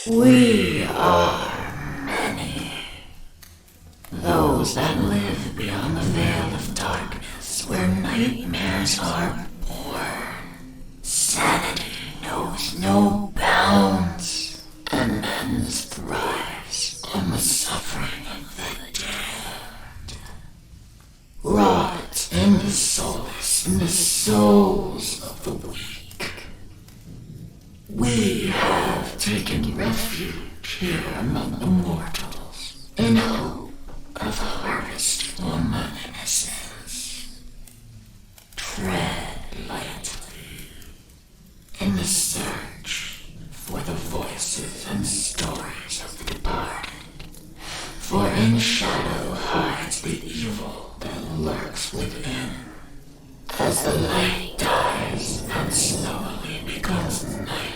We are many. Those that live beyond the veil of darkness where nightmares are born. Sanity knows no bounds, and men's thrives on the suffering of the dead. Rot in the solace in the souls of the weak. We have taken refuge here among the mortals in hope of harvest for my innocence. Tread lightly in the search for the voices and stories of the departed. For in shadow hides the evil that lurks within. As the light dies and slowly becomes night,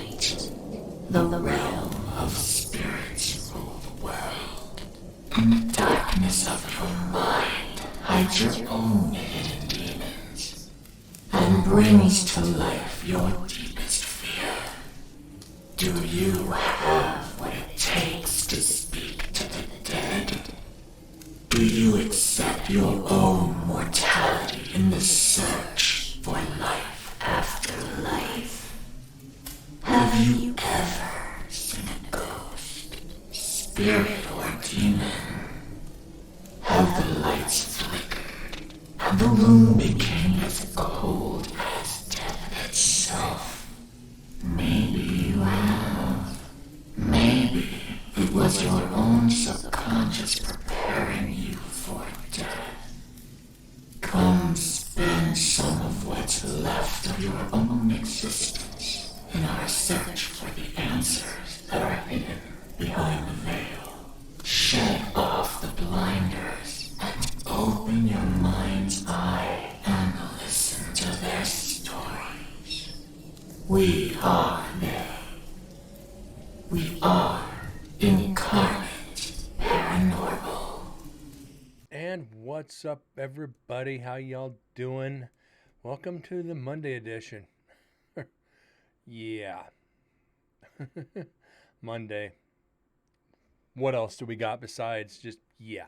the realm of spirits rule the world. In the darkness of your mind hides your own hidden demons, and brings to life your deepest fear. Do you have what it takes to speak to the dead? Do you accept your own mortality in the search for life after life? Have you ever seen a ghost, spirit, or demon? Have the lights flickered and the room became as cold as death itself? Maybe you have. Maybe it was your own subconscious preparing you for death. Come spend some of what's left of your own existence in our search for the answers that are hidden behind the veil. Shed off the blinders and open your mind's eye and listen to their stories. We are they. We are Incarnate Paranormal. And what's up, everybody? How y'all doing? Welcome to the Monday edition. Yeah. Monday. What else do we got besides just, yeah.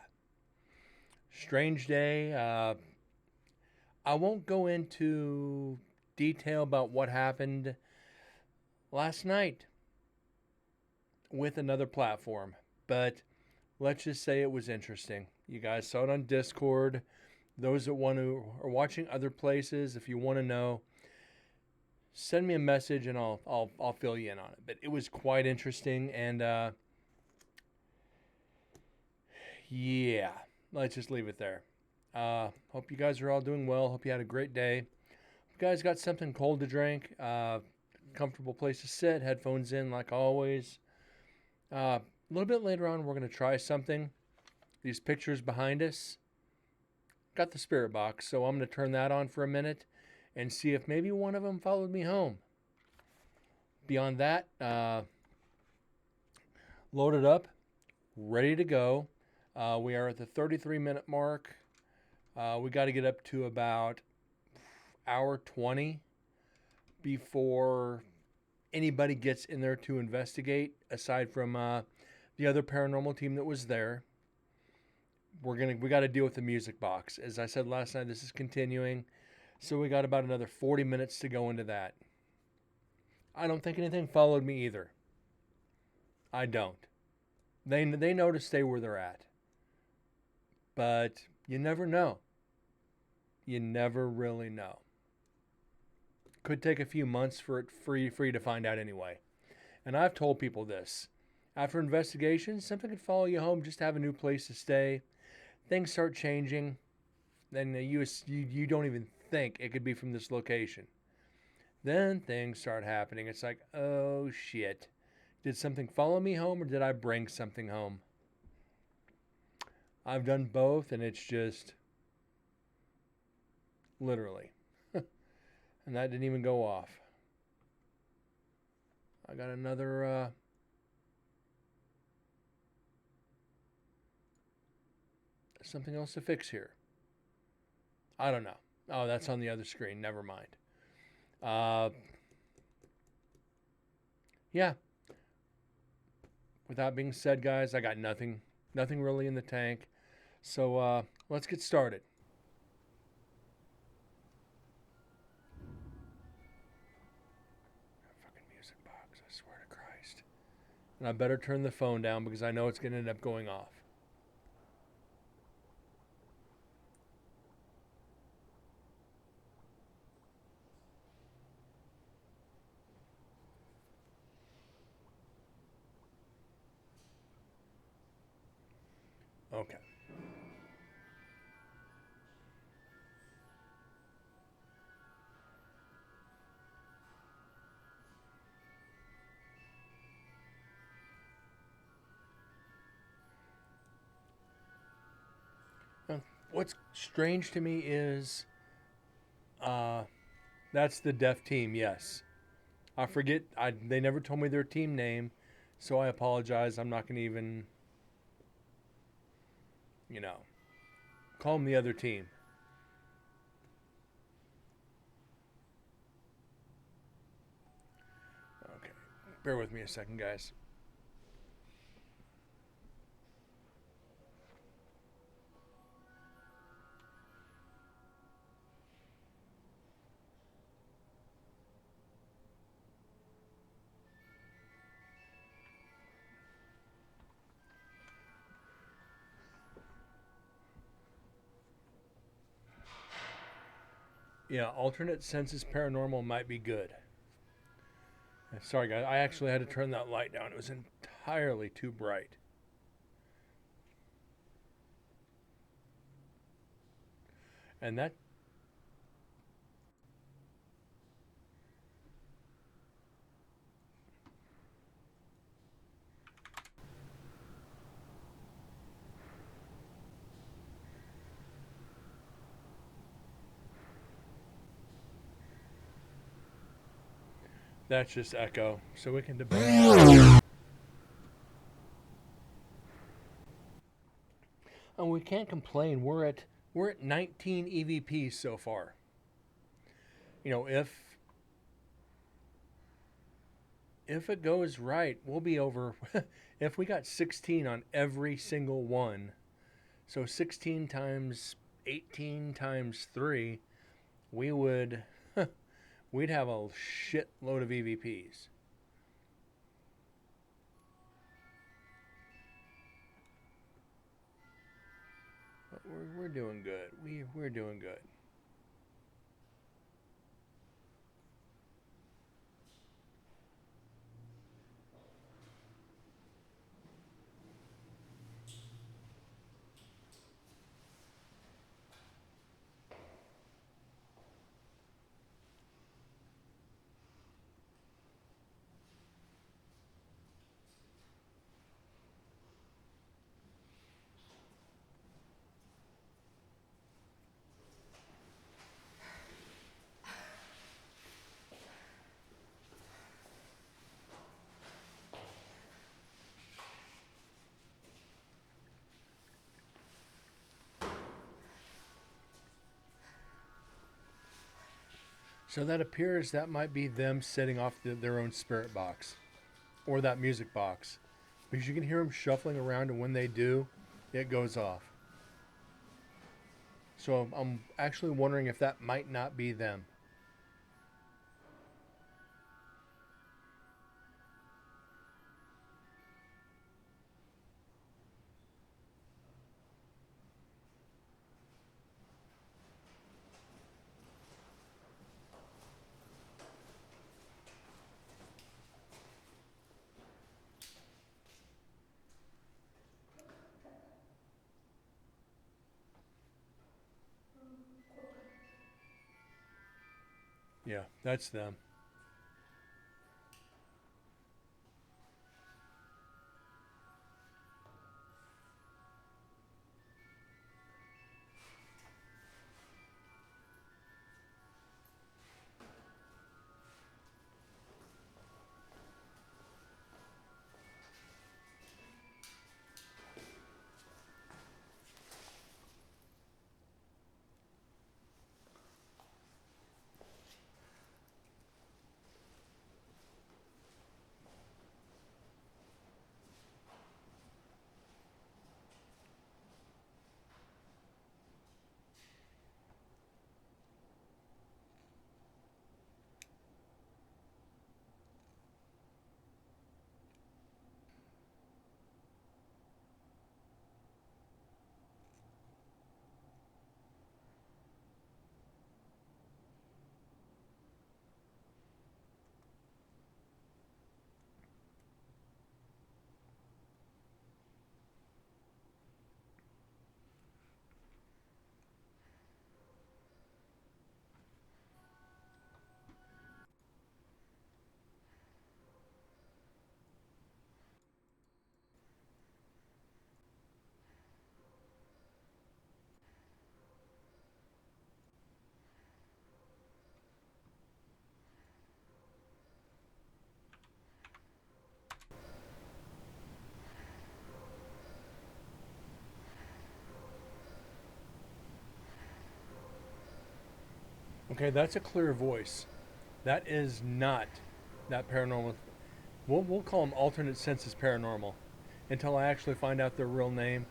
Strange day. I won't go into detail about what happened last night with another platform, but let's just say it was interesting. You guys saw it on Discord. Those that are watching other places, if you want to know, send me a message and I'll fill you in on it. But it was quite interesting, and yeah, let's just leave it there. Hope you guys are all doing well. Hope you had a great day. You guys got something cold to drink, comfortable place to sit, headphones in like always. A little bit later on, we're going to try something. These pictures behind us got the spirit box, so I'm going to turn that on for a minute and see if maybe one of them followed me home. Beyond that, loaded up, ready to go. We are at the 33-minute mark. We got to get up to about hour 20 before anybody gets in there to investigate, aside from the other paranormal team that was there. We got to deal with the music box. As I said last night, this is continuing, so we got about another 40 minutes to go into that. I don't think anything followed me either. I don't. They know to stay where they're at, but you never know. You never really know. Could take a few months for it free to find out anyway. And I've told people this. After investigations, something could follow you home just to have a new place to stay. Things start changing. Then you don't even think it could be from this location. Then things start happening. It's like, oh shit. Did something follow me home or did I bring something home? I've done both, and it's just literally. And that didn't even go off. I got another something else to fix here. I don't know. Oh, that's on the other screen. Never mind. Yeah. with that being said, guys, I got nothing really in the tank. So let's get started. Fucking music box, I swear to Christ. And I better turn the phone down because I know it's going to end up going off. Okay. What's strange to me is that's the deaf team, yes. I forget, they never told me their team name, so I apologize. I'm not going to even, call them the other team. Okay. Bear with me a second, guys. Yeah, alternate senses paranormal might be good. Sorry, guys. I actually had to turn that light down. It was entirely too bright. And that's just echo. So we can debate. And we can't complain. We're at 19 EVPs so far. If it goes right, we'll be over. If we got 16 on every single one, so 16 times 18 times 3, we'd have a shitload of EVPs. But we're doing good. We're doing good. So that appears that might be them setting off their own spirit box or that music box. Because you can hear them shuffling around, and when they do, it goes off. So I'm actually wondering if that might not be them. Yeah, that's them. Okay, that's a clear voice. That is not that paranormal. We'll call them alternate senses paranormal until I actually find out their real name.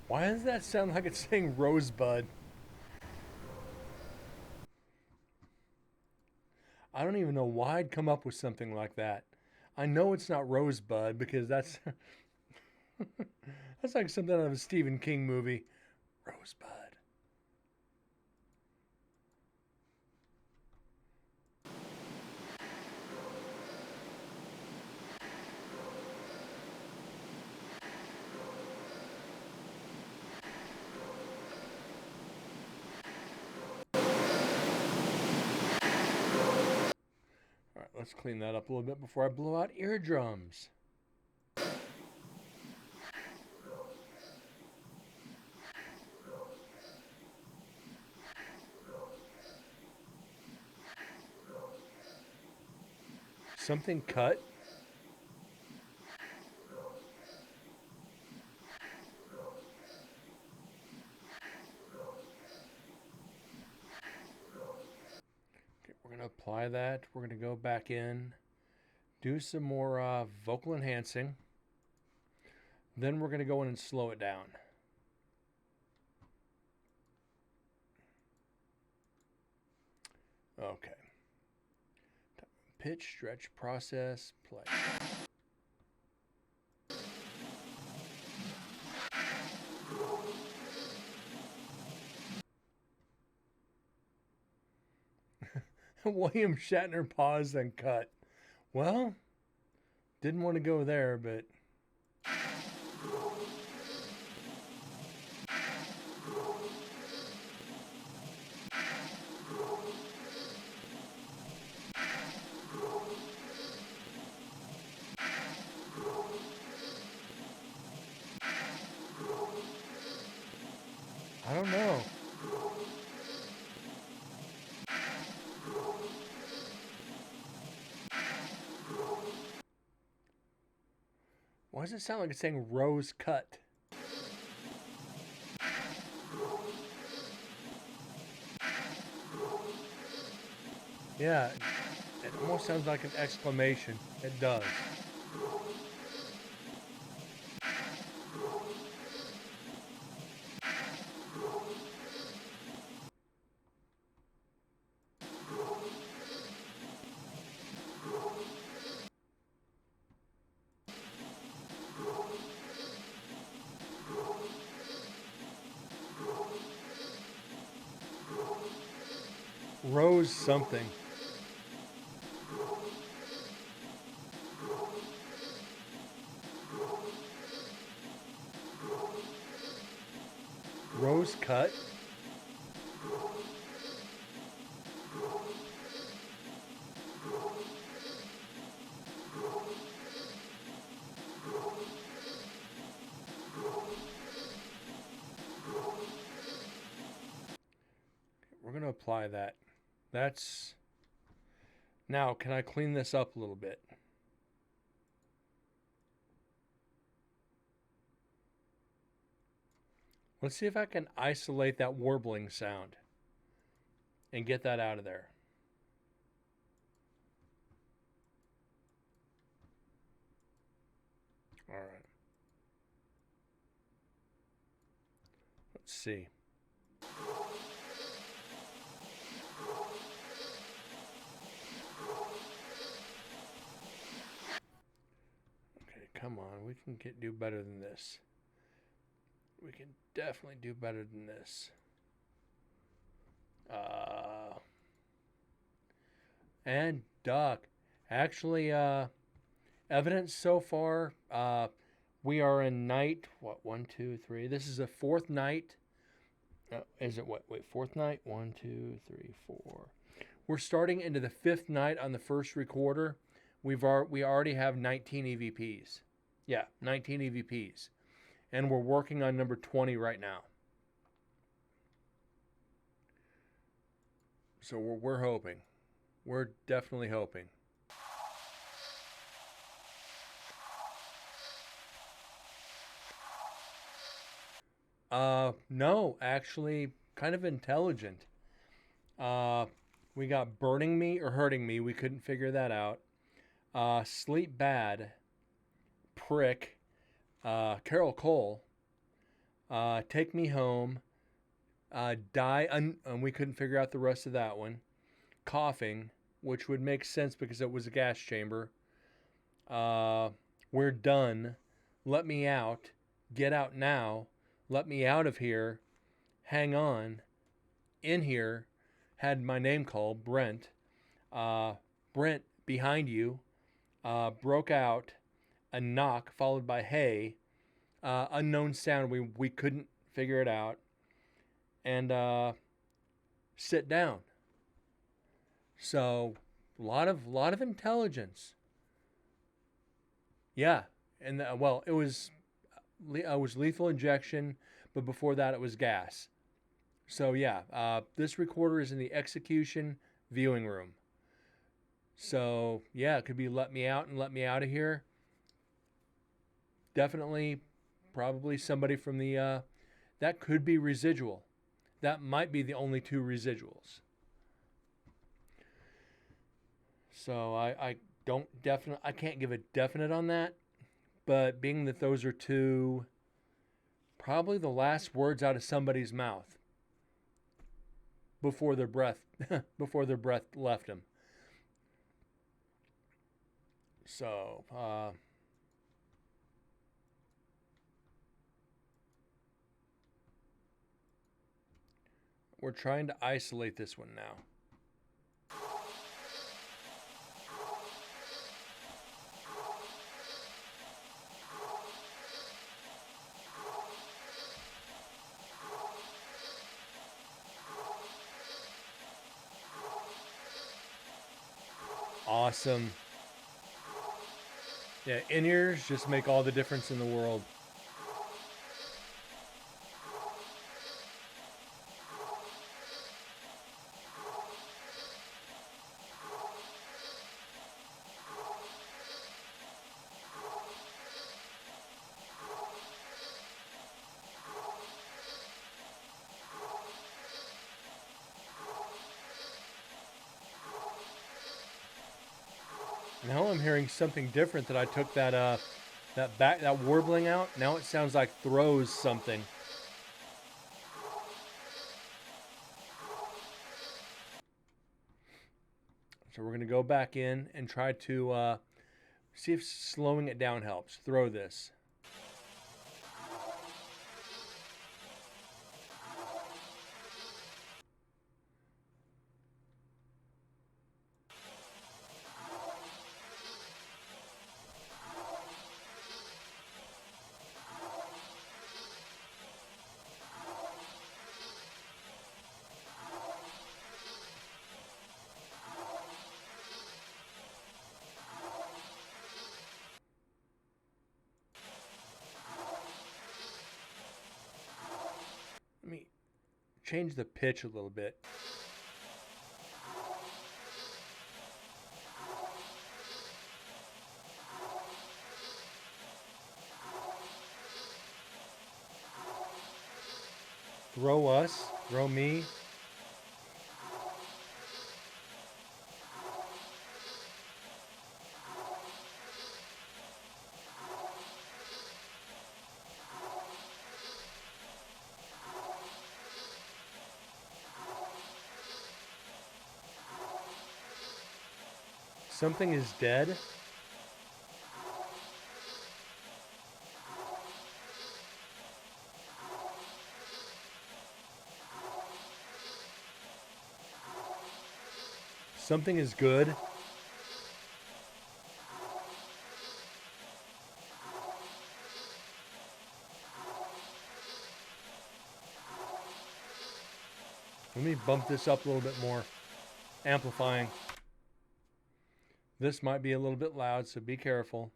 Why does that sound like it's saying Rosebud? I don't even know why I'd come up with something like that. I know it's not Rosebud because that's that's like something out of a Stephen King movie. Rosebud. All right, let's clean that up a little bit before I blow out eardrums. Something cut. Okay, we're going to apply that. We're going to go back in, do some more vocal enhancing. Then we're going to go in and slow it down. Okay. Pitch, stretch, process, play. William Shatner paused and cut. Well, didn't want to go there, but I don't know. Why does it sound like it's saying rose cut? Yeah, it almost sounds like an exclamation. It does. Rose something. Rose cut. We're going to apply that. That's... Now, can I clean this up a little bit? Let's see if I can isolate that warbling sound and get that out of there. All right. Let's see. Okay, come on. We can do better than this. We can definitely do better than this. And duck. Actually, evidence so far, we are in night, what, 1, 2, 3. This is the fourth night. Is it what? Wait, fourth night? 1, 2, 3, 4. We're starting into the fifth night on the first recorder. We already have 19 EVPs. Yeah, 19 EVPs. And we're working on number 20 right now. So we're hoping. We're definitely hoping. No, actually, kind of intelligent. Uh, we got burning me or hurting me. We couldn't figure that out. Sleep bad. Prick. Carol Cole. Take me home. Die. And we couldn't figure out the rest of that one. Coughing, which would make sense because it was a gas chamber. We're done. Let me out. Get out now. Let me out of here. Hang on. In here. Had my name called, Brent. Brent, behind you. Broke out. A knock followed by hey. Unknown sound. We couldn't figure it out. And sit down. So, lot of intelligence. Yeah, and well, it was lethal injection, but before that it was gas. So yeah, this recorder is in the execution viewing room. So yeah, it could be let me out and let me out of here. Definitely, probably somebody from the that could be residual. That might be the only two residuals. So I don't definite. I can't give a definite on that, but being that those are two, probably the last words out of somebody's mouth before their breath before their breath left them. So we're trying to isolate this one now. Awesome. Yeah, in-ears just make all the difference in the world. Now I'm hearing something different that I took that warbling out. Now it sounds like throws something. So we're going to go back in and try to see if slowing it down helps. Throw this. Let me change the pitch a little bit. Throw us, throw me. Something is dead. Something is good. Let me bump this up a little bit more. Amplifying. This might be a little bit loud, so be careful.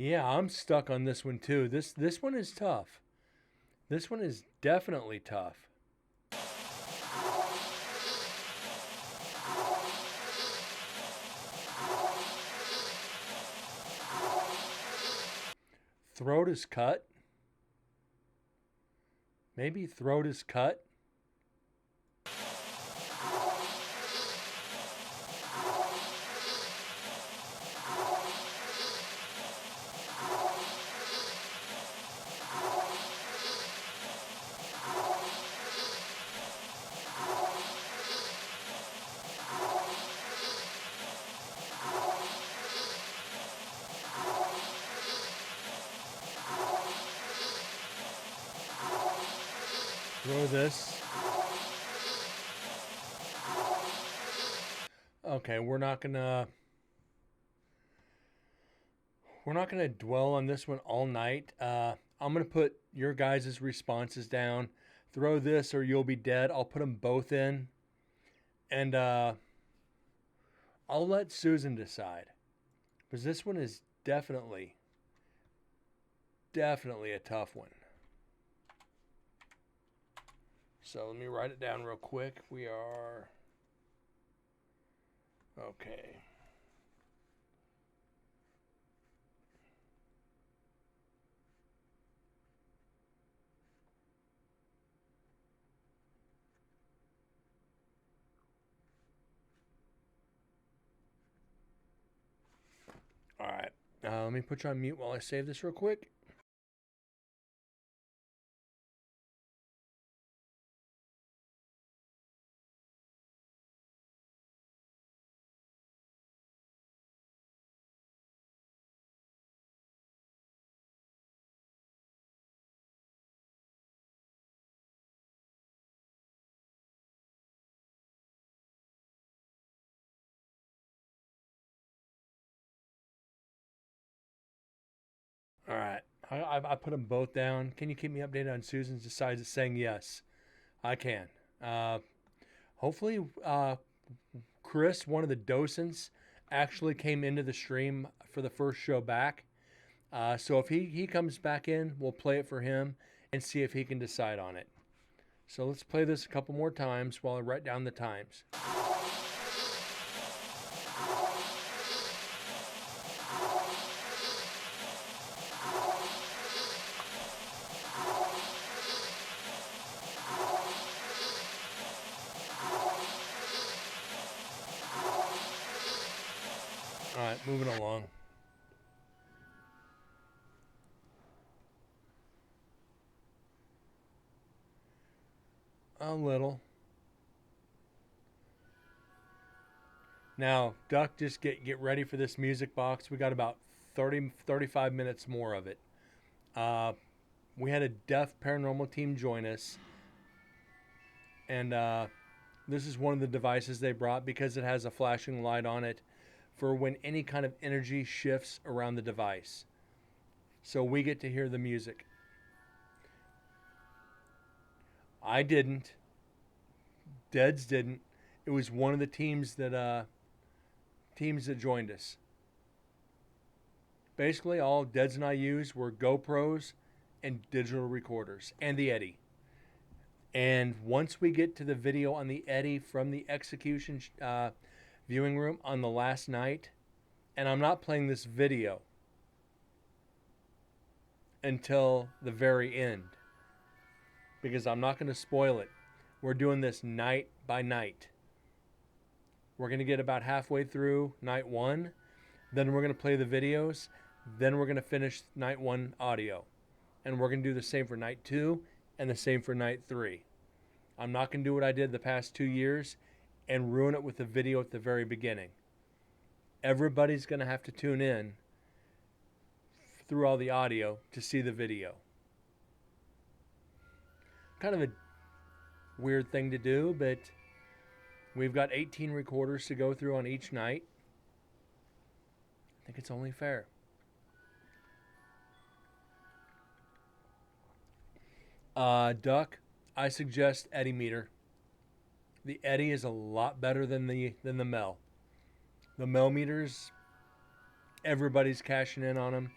Yeah, I'm stuck on this one too. This one is tough. This one is definitely tough. Throat is cut. Maybe throat is cut. Throw this. Okay, we're not gonna dwell on this one all night. I'm gonna put your guys' responses down. Throw this or you'll be dead. I'll put them both in, and I'll let Susan decide, because this one is definitely a tough one. So let me write it down real quick. We are okay. All right. Let me put you on mute while I save this real quick. All right. I put them both down. Can you keep me updated on Susan's decides it's saying yes? I can. Hopefully, Chris, one of the docents, actually came into the stream for the first show back. So if he comes back in, we'll play it for him and see if he can decide on it. So let's play this a couple more times while I write down the times. All right, moving along. A little. Now, Duck, just get ready for this music box. We got about 35 minutes more of it. We had a deaf paranormal team join us, and this is one of the devices they brought because it has a flashing light on it for when any kind of energy shifts around the device. So we get to hear the music. I didn't. Deads didn't. It was one of the teams that joined us. Basically, all Deads and I used were GoPros and digital recorders and the Eddy. And once we get to the video on the Eddy from the execution viewing room on the last night, and I'm not playing this video until the very end because I'm not going to spoil it. We're doing this night by night. We're going to get about halfway through night one, then we're going to play the videos, then we're going to finish night one audio. And we're going to do the same for night two and the same for night three. I'm not going to do what I did the past 2 years and ruin it with the video at the very beginning. Everybody's going to have to tune in through all the audio to see the video. Kind of a weird thing to do, but we've got 18 recorders to go through on each night. I think it's only fair. Duck, I suggest Eddy meter. The Eddy is a lot better than the Mel. The Mel meters, everybody's cashing in on them.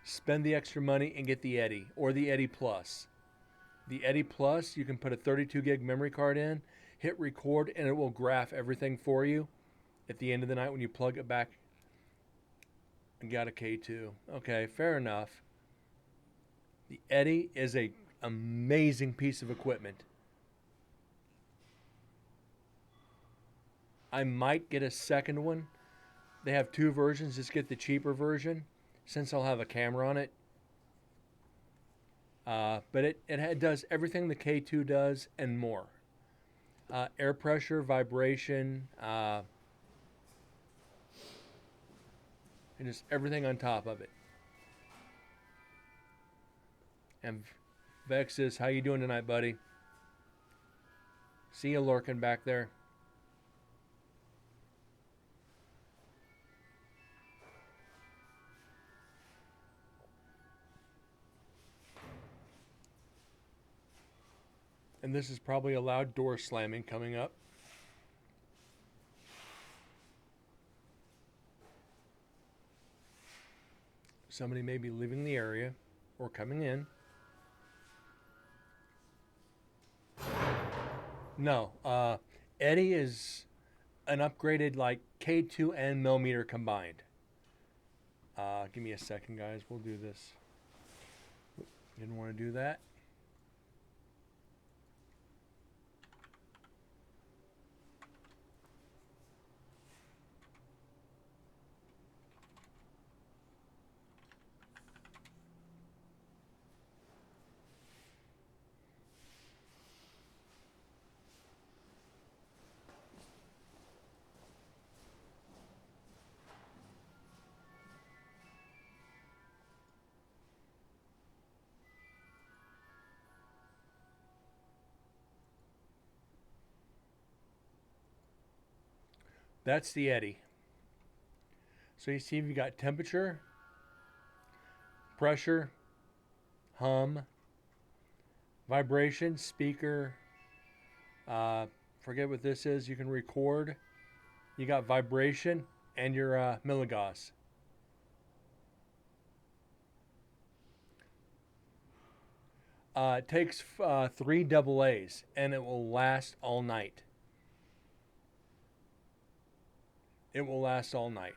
spend the extra money and get the Eddy or the Eddy Plus. The Eddy Plus, you can put a 32 gig memory card in, hit record, and it will graph everything for you at the end of the night when you plug it back. And got a K2. Okay, fair enough. The Eddy is a amazing piece of equipment. I might get a second one. They have two versions. Just get the cheaper version since I'll have a camera on it. But it does everything the K2 does and more. Air pressure, vibration, and just everything on top of it. And Vex says, how you doing tonight, buddy? See you lurking back there. And this is probably a loud door slamming coming up. Somebody may be leaving the area or coming in. No, Eddy is an upgraded like K2 and millimeter combined. Give me a second, guys. We'll do this. Didn't want to do that. That's the Eddy. So you see you've got temperature, pressure, hum, vibration, speaker. Forget what this is. You can record. You got vibration and your milligauss. It takes 3 AA's and it will last all night. It will last all night.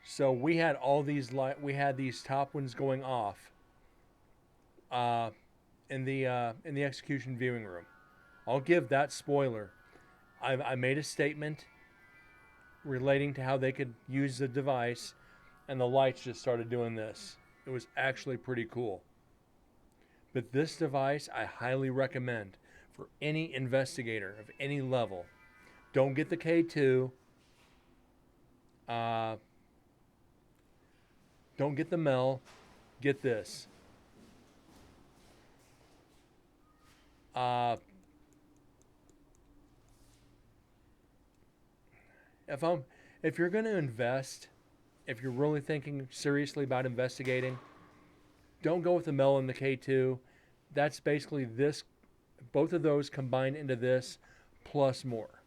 So we had all these we had these top ones going off in the execution viewing room. I'll give that spoiler. I made a statement relating to how they could use the device, and the lights just started doing this. It was actually pretty cool. But this device I highly recommend for any investigator of any level. Don't get the K2. Don't get the Mel. Get this. If you're going to invest, if you're really thinking seriously about investigating, don't go with the Mel and the K2. That's basically this, both of those combined into this plus more.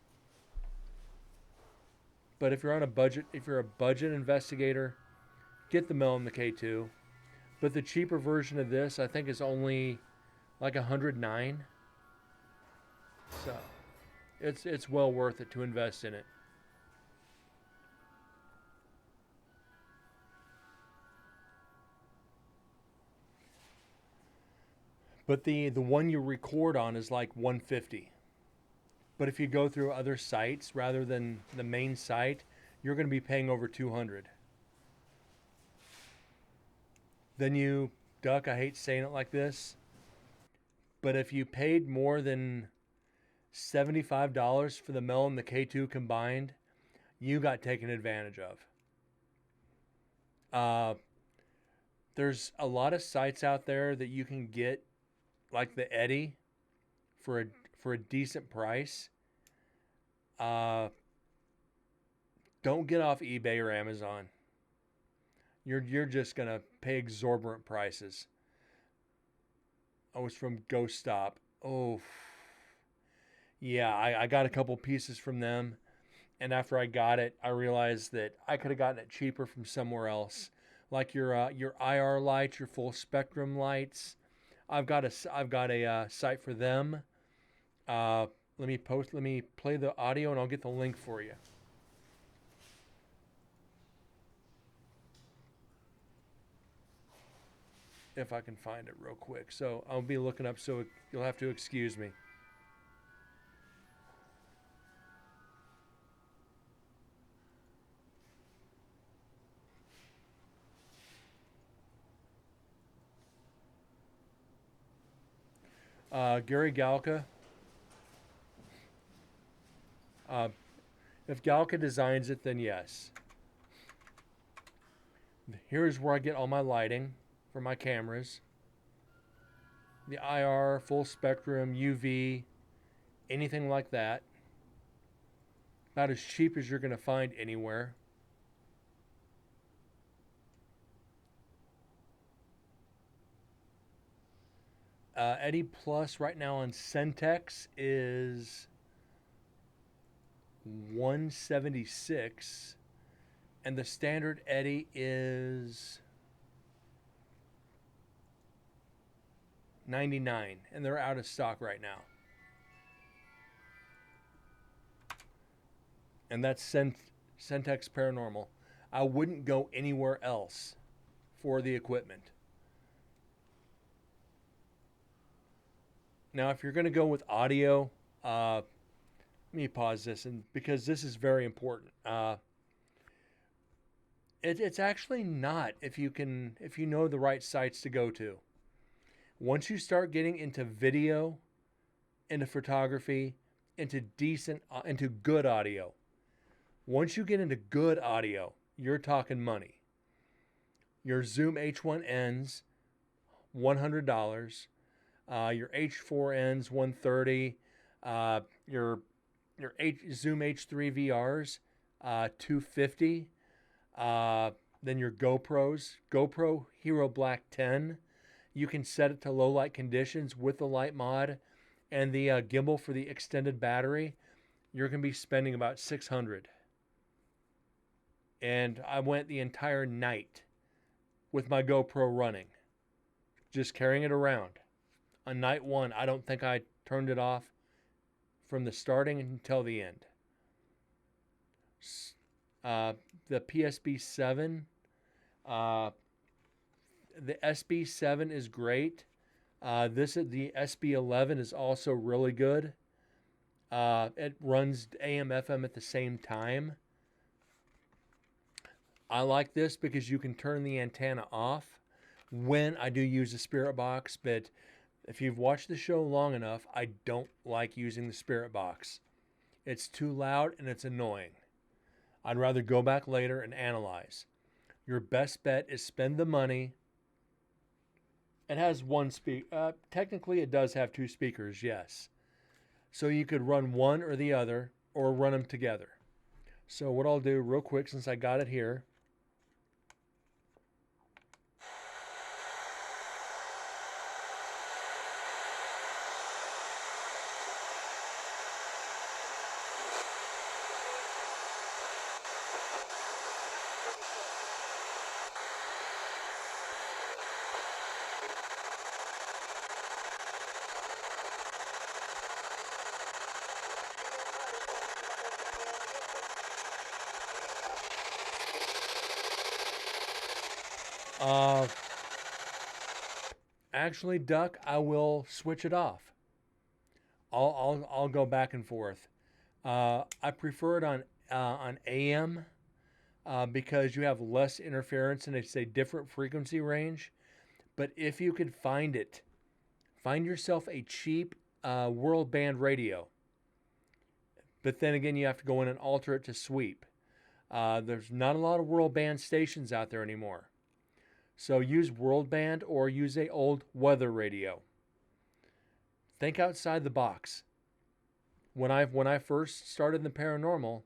But if you're on a budget, if you're a budget investigator, get the Mel and the K2. But the cheaper version of this, I think, is only like $109. So it's well worth it to invest in it. But the one you record on is like $150. But if you go through other sites rather than the main site, you're going to be paying over $200. Then you, Duck, I hate saying it like this, but if you paid more than $75 for the Mel and the K2 combined, you got taken advantage of. There's a lot of sites out there that you can get, like the Eddy, for a decent price. Don't get off eBay or Amazon. You're just gonna pay exorbitant prices. Oh, it's from Ghost Stop. Oh, yeah, I got a couple pieces from them, And after I got it, I realized that I could have gotten it cheaper from somewhere else, like your IR lights, your full spectrum lights. I've got a site for them. Uh, Let me play the audio, and I'll get the link for you. If I can find it real quick. So I'll be looking up, so you'll have to excuse me. Gary Galka. Uh, if Galka designs it, then yes. Here's where I get all my lighting for my cameras. The IR, full spectrum, UV, anything like that. About as cheap as you're going to find anywhere. Eddy Plus right now on Centex is 176, and the standard Eddy is 99, and they're out of stock right now. And that's Centex Paranormal. I wouldn't go anywhere else for the equipment. Now, if you're going to go with audio, let me pause this, and because this is very important. It's actually not if you know the right sites to go to. Once you start getting into video, into photography, into good audio. Once you get into good audio, you're talking money. Your Zoom H1Ns, $100. Your H4Ns, $130. Your Zoom H3 VRs, $250. Then your GoPro Hero Black 10. You can set it to low light conditions with the light mod and the gimbal for the extended battery. You're going to be spending about $600. And I went the entire night with my GoPro running, just carrying it around. On night one, I don't think I turned it off from the starting until the end. The PSB7, the SB7 is great. The SB11 is also really good. It runs AM FM at the same time. I like this because you can turn the antenna off when I do use the Spirit Box, but if you've watched the show long enough, I don't like using the Spirit Box. It's too loud and it's annoying. I'd rather go back later and analyze. Your best bet is spend the money. It has one speaker. Technically, it does have two speakers, yes. So you could run one or the other, or run them together. So what I'll do real quick, since I got it here, actually, Duck, I will switch it off. I'll go back and forth. I prefer it on AM because you have less interference and it's a different frequency range. But if you could find yourself a cheap world band radio. But then again, you have to go in and alter it to sweep. There's not a lot of world band stations out there anymore. So use world band or use a old weather radio. Think outside the box. When I first started in the paranormal,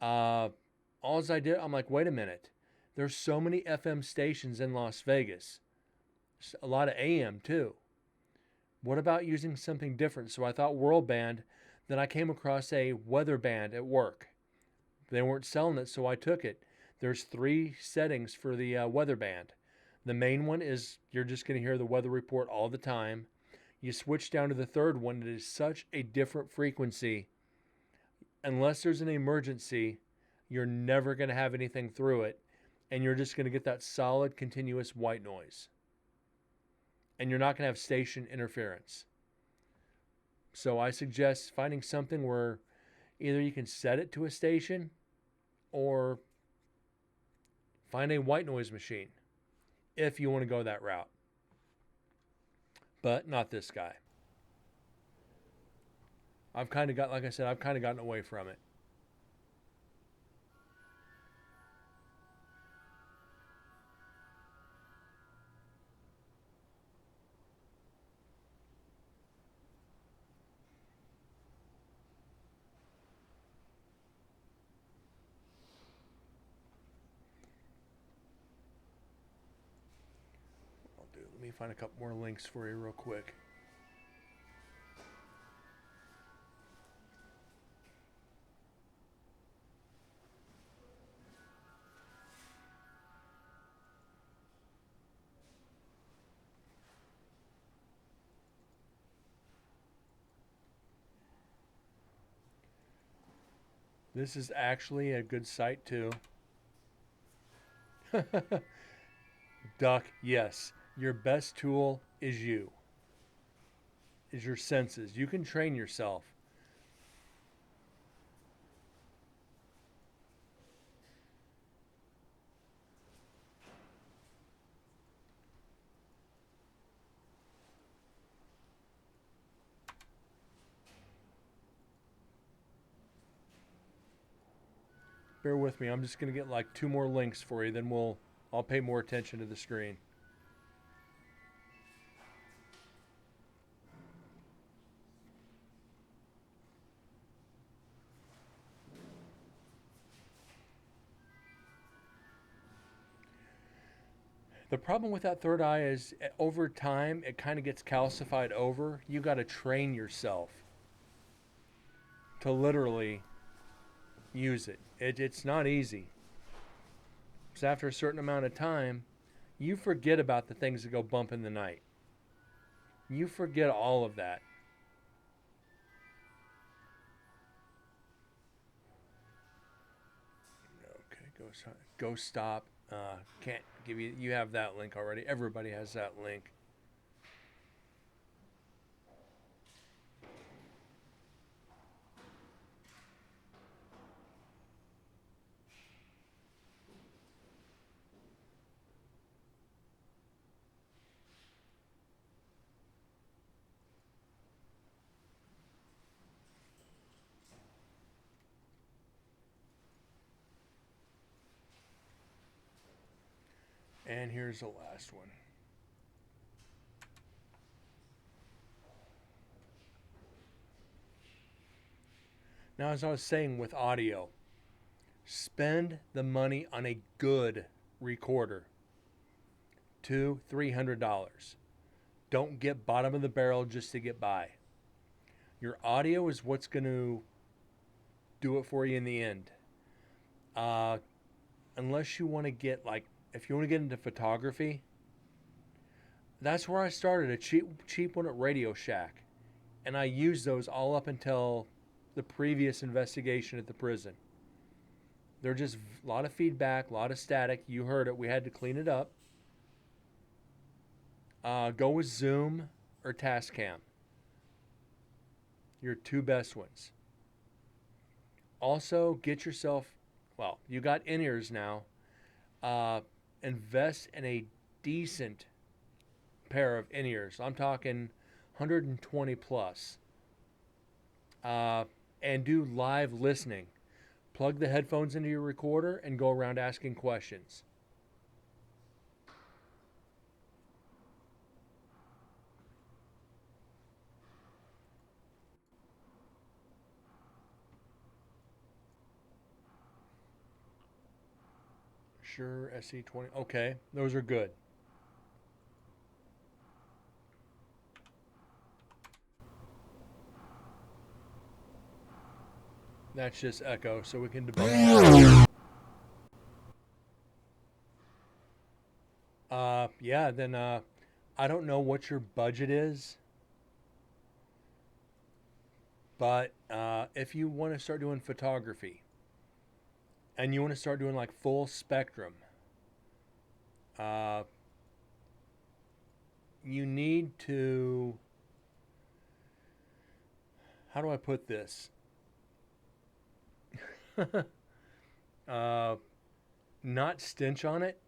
all I did, I'm like, wait a minute. There's so many FM stations in Las Vegas. A lot of AM too. What about using something different? So I thought world band. Then I came across a weather band at work. They weren't selling it, so I took it. There's 3 settings for the weather band. The main one is you're just going to hear the weather report all the time. You switch down to the third one. It is such a different frequency. Unless there's an emergency, you're never going to have anything through it. And you're just going to get that solid, continuous white noise. And you're not going to have station interference. So I suggest finding something where either you can set it to a station or find a white noise machine if you want to go that route. But not this guy. I've kind of gotten away from it. Let me find a couple more links for you real quick. This is actually a good site too. Duck, yes. Your best tool is you. Is your senses. You can train yourself. Bear with me. I'm just going to get like 2 more links for you, then I'll pay more attention to the screen. The problem with that third eye is over time it kind of gets calcified over. You got to train yourself to literally use it. It's not easy. Because after a certain amount of time, you forget about the things that go bump in the night. You forget all of that. Okay, go stop. Can't give you. You have that link already. Everybody has that link. And here's the last one. Now, as I was saying with audio, spend the money on a good recorder. $200-300. Don't get bottom of the barrel just to get by. Your audio is what's going to do it for you in the end. Unless you want to get if you want to get into photography, that's where I started, a cheap one at Radio Shack. And I used those all up until the previous investigation at the prison. They're just a lot of feedback, a lot of static. You heard it. We had to clean it up. Go with Zoom or Tascam. Your 2 best ones. Also, get yourself, you got in-ears now. Invest in a decent pair of in-ears. I'm talking 120 plus. And do live listening. Plug the headphones into your recorder and go around asking questions. Shure SE20. Okay, those are good. That's just echo, so we can debunk that. Yeah, then I don't know what your budget is, but if you want to start doing photography and you want to start doing like full spectrum, uh, you need to. How do I put this? uh, Not stench on it.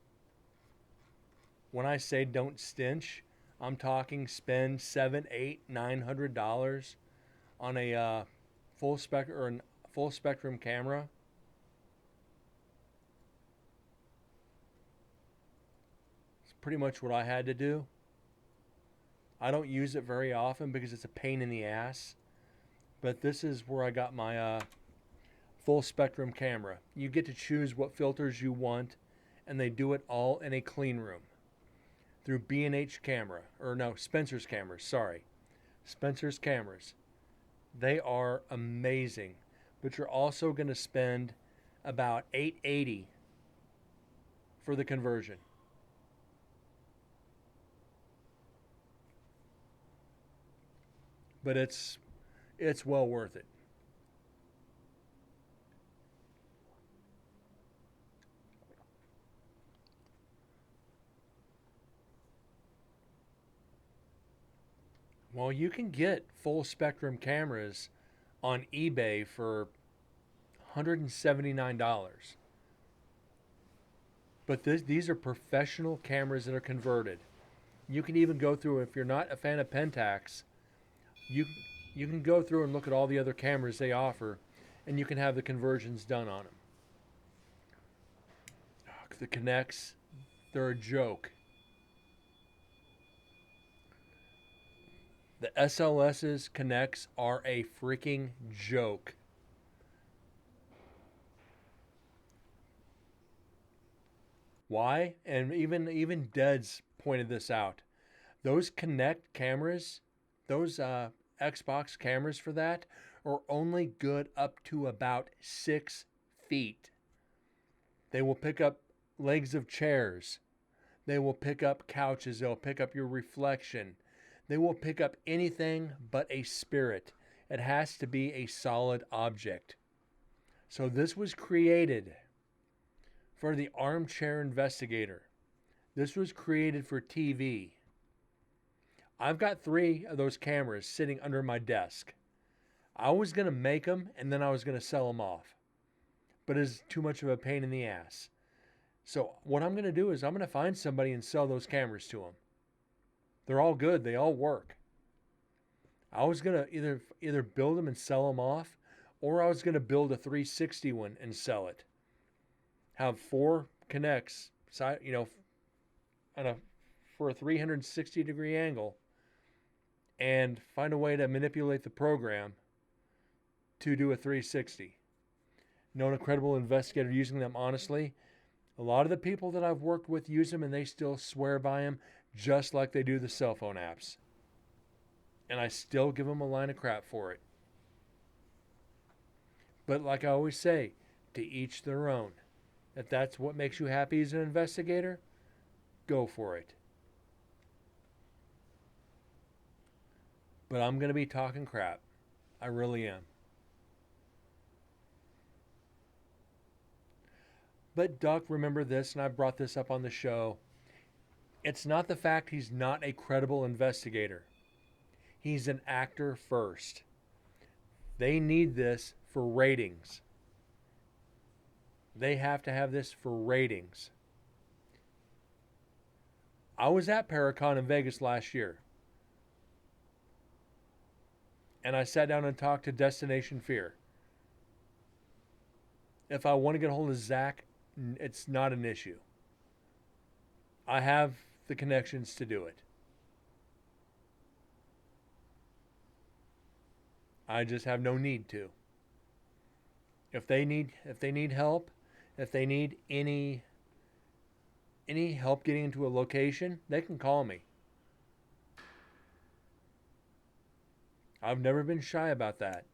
When I say don't stench, I'm talking spend $7, $8, $900 on a full spectrum camera. It's pretty much what I had to do. I don't use it very often because it's a pain in the ass. But this is where I got my full spectrum camera. You get to choose what filters you want, and they do it all in a clean room through B&H camera, or no, Spencer's cameras, sorry. Spencer's cameras. They are amazing, but you're also going to spend about $880 for the conversion. But it's well worth it. Well, you can get full spectrum cameras on eBay for $179. But these are professional cameras that are converted. You can even go through, if you're not a fan of Pentax, you you can go through and look at all the other cameras they offer, and you can have the conversions done on them. The Connects, they're a joke. The SLS's Connects are a freaking joke. Why? And even Deads pointed this out. Those Connect cameras, those Xbox cameras for that, are only good up to about 6 feet. They will pick up legs of chairs. They will pick up couches. They'll pick up your reflection. They will pick up anything but a spirit. It has to be a solid object. So this was created for the armchair investigator. This was created for TV. I've got 3 of those cameras sitting under my desk. I was going to make them and then I was going to sell them off. But it's too much of a pain in the ass. So what I'm going to do is I'm going to find somebody and sell those cameras to them. They're all good. They all work. I was going to either build them and sell them off, or I was going to build a 360 one and sell it. Have 4 connects, on a for a 360-degree angle, and find a way to manipulate the program to do a 360. Known a credible investigator using them honestly. A lot of the people that I've worked with use them and they still swear by them just like they do the cell phone apps. And I still give them a line of crap for it. But like I always say, to each their own. If that's what makes you happy as an investigator, go for it. But I'm going to be talking crap. I really am. But Duck, remember this, and I brought this up on the show. It's not the fact he's not a credible investigator. He's an actor first. They need this for ratings. They have to have this for ratings. I was at Paracon in Vegas last year. And I sat down and talked to Destination Fear. If I want to get a hold of Zach, it's not an issue. I have the connections to do it. I just have no need to. If they need help, if they need any help getting into a location, they can call me. I've never been shy about that.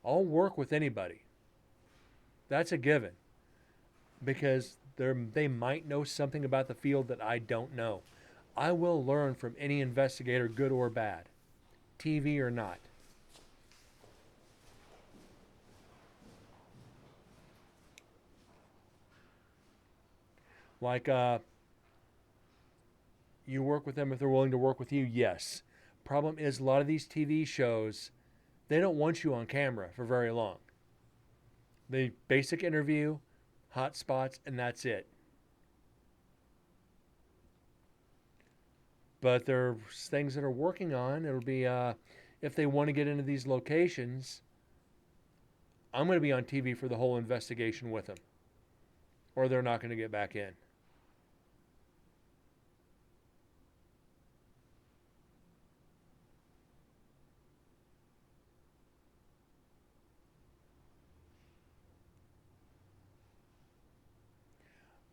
I'll work with anybody. That's a given because they might know something about the field that I don't know. I will learn from any investigator, good or bad, TV or not. Like, you work with them if they're willing to work with you, yes. Problem is, a lot of these TV shows, they don't want you on camera for very long. The basic interview, hot spots, and that's it. But there's things that are working on. It'll be if they want to get into these locations, I'm going to be on TV for the whole investigation with them, or they're not going to get back in.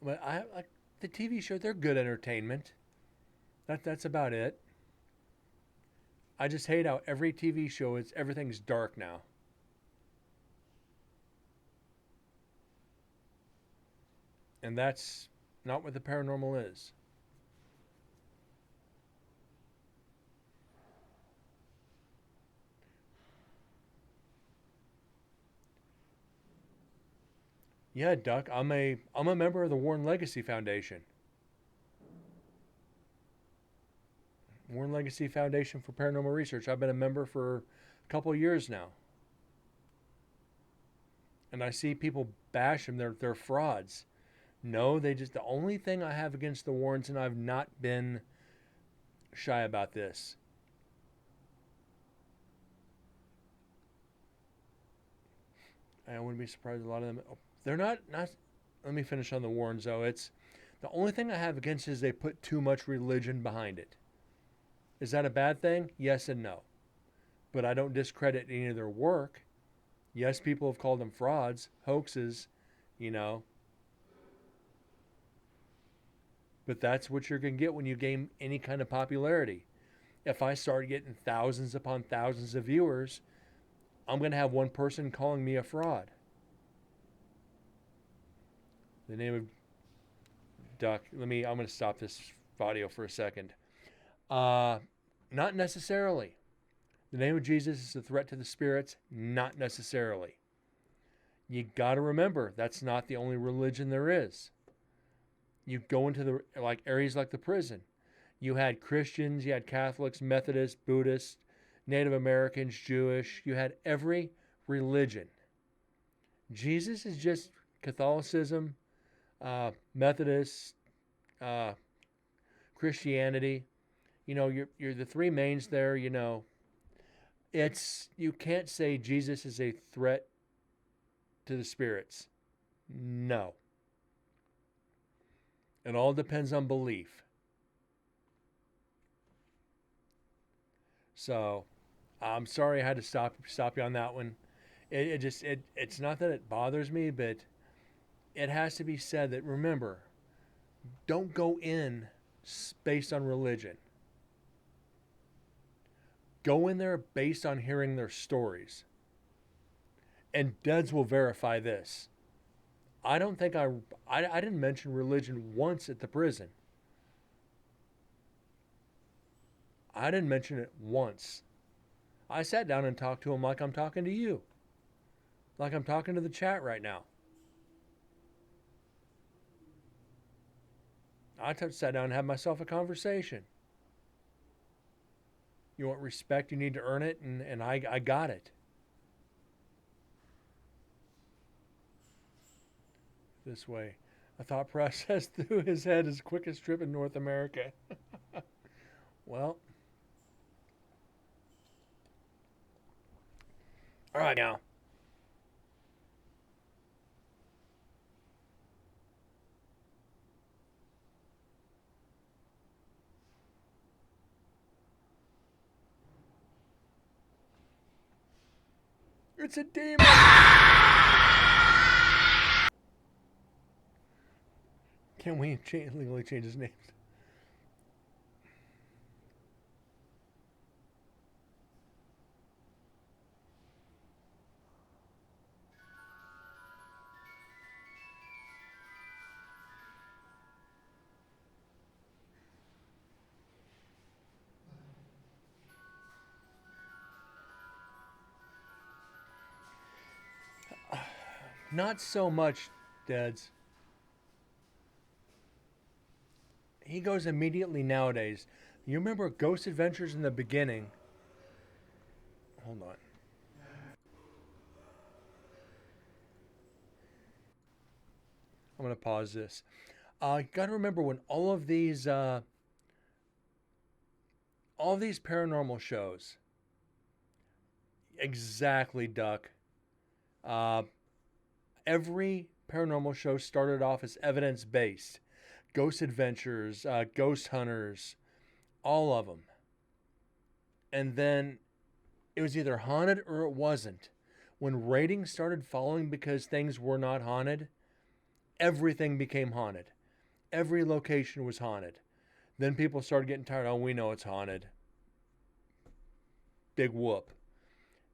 But I like the TV show. They're good entertainment. That's about it. I just hate how every TV show is everything's dark now. And that's not what the paranormal is. Yeah, Duck, I'm a member of the Warren Legacy Foundation. Warren Legacy Foundation for Paranormal Research. I've been a member for a couple of years now. And I see people bash them. They're frauds. No, the only thing I have against the Warrens, and I've not been shy about this. I wouldn't be surprised a lot of them. They're not. Let me finish on the Warrens though. It's the only thing I have against is they put too much religion behind it. Is that a bad thing? Yes and no. But I don't discredit any of their work. Yes, people have called them frauds, hoaxes, you know. But that's what you're going to get when you gain any kind of popularity. If I start getting thousands upon thousands of viewers, I'm going to have one person calling me a fraud. The name of Duck. I'm going to stop this audio for a second. Not necessarily. The name of Jesus is a threat to the spirits? Not necessarily. You got to remember, that's not the only religion there is. You go into the areas like the prison. You had Christians, you had Catholics, Methodists, Buddhists, Native Americans, Jewish. You had every religion. Jesus is just Catholicism, Methodist, Christianity. You know, you're the three mains there. You know, you can't say Jesus is a threat to the spirits. No. It all depends on belief. So, I'm sorry I had to stop you on that one. It's not that it bothers me, but it has to be said that remember, don't go in based on religion. Go in there based on hearing their stories. And Deds will verify this. I don't think I didn't mention religion once at the prison. I didn't mention it once. I sat down and talked to him like I'm talking to you. Like I'm talking to the chat right now. Sat down and had myself a conversation. You want respect, you need to earn it, and I got it. This way. A thought process through his head is quickest trip in North America. Well. All right now. It's a demon! Can we legally change his name? Not so much, Deads. He goes immediately nowadays. You remember Ghost Adventures in the beginning? Hold on. I'm going to pause this. You got to remember when all these paranormal shows, exactly, Duck. Uh, every paranormal show started off as evidence based. Ghost Adventures, Ghost Hunters, all of them. And then it was either haunted or it wasn't. When ratings started falling because things were not haunted, everything became haunted. Every location was haunted. Then people started getting tired. Oh, we know it's haunted. Big whoop.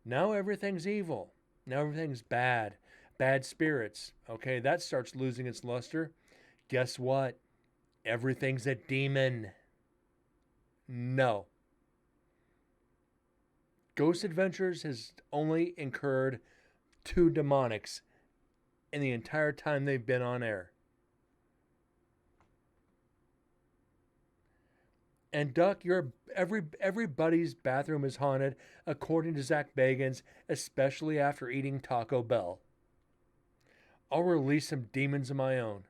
Now everything's evil. Now everything's bad. Bad spirits. Okay, that starts losing its luster. Guess what? Everything's a demon. No. Ghost Adventures has only incurred 2 demonics in the entire time they've been on air. And Duck, everybody's bathroom is haunted, according to Zach Bagans, especially after eating Taco Bell. I'll release some demons of my own.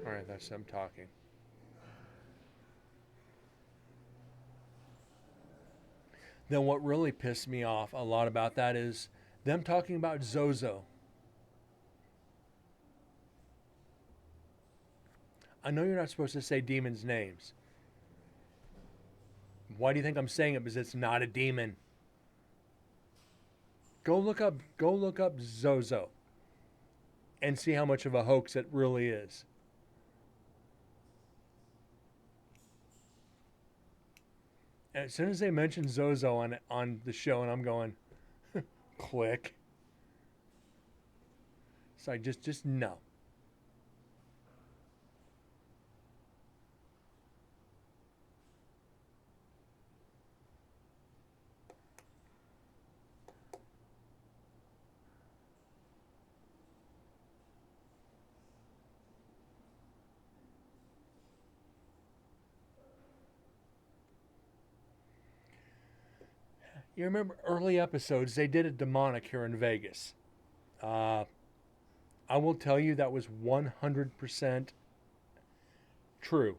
All right, that's them talking. Then what really pissed me off a lot about that is them talking about Zozo. I know you're not supposed to say demons' names. Why do you think I'm saying it? Because it's not a demon. Go look up Zozo and see how much of a hoax it really is. And as soon as they mention Zozo on the show, and I'm going, click. So I just no. You remember early episodes, they did a demonic here in Vegas. I will tell you that was 100% true.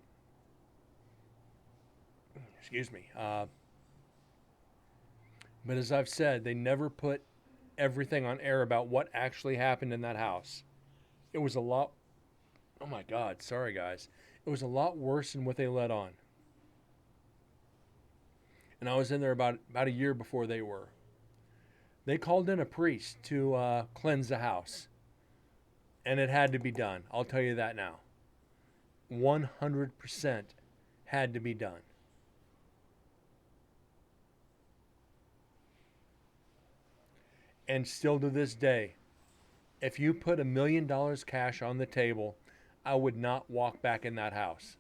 Excuse me. But as I've said, they never put everything on air about what actually happened in that house. It was a lot. Oh my God. Sorry, guys. It was a lot worse than what they let on. And I was in there about a year before they were. They called in a priest to cleanse the house. And it had to be done. I'll tell you that now. 100% had to be done. And still to this day, if you put $1 million cash on the table, I would not walk back in that house.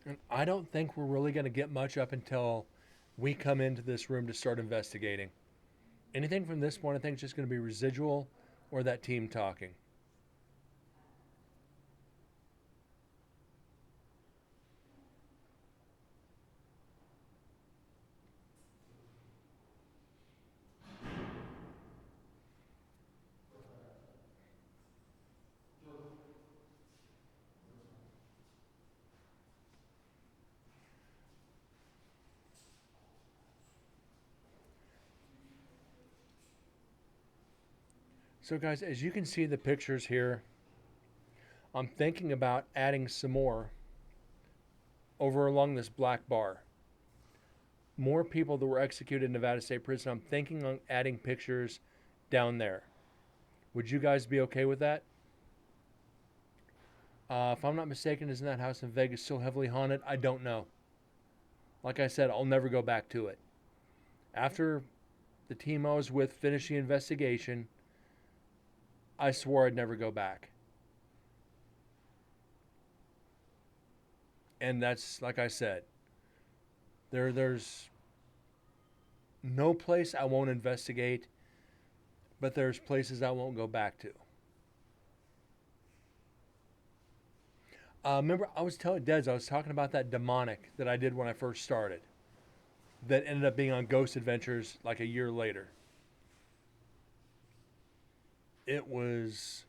And I don't think we're really going to get much up until we come into this room to start investigating. Anything from this point, I think, is just going to be residual or that team talking. So, guys, as you can see the pictures here, I'm thinking about adding some more over along this black bar. more people that were executed in Nevada State Prison. I'm thinking on adding pictures down there. Would you guys be okay with that? If I'm not mistaken, isn't that house in Vegas still heavily haunted? I don't know. Like I said, I'll never go back to it. After the team I was with finished the investigation, I swore I'd never go back. And that's, like I said, there's no place I won't investigate, but there's places I won't go back to. Remember, I was telling Dez, I was talking about that demonic that I did when I first started, that ended up being on Ghost Adventures like a year later. It was,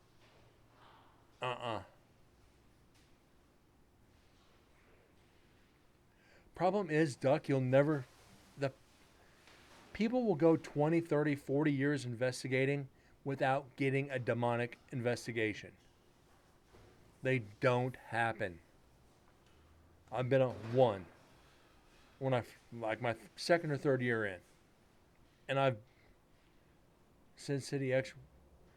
Problem is, Duck, you'll never, the people will go 20, 30, 40 years investigating without getting a demonic investigation. They don't happen. I've been on one when I, like my second or third year in. And I've, Sin City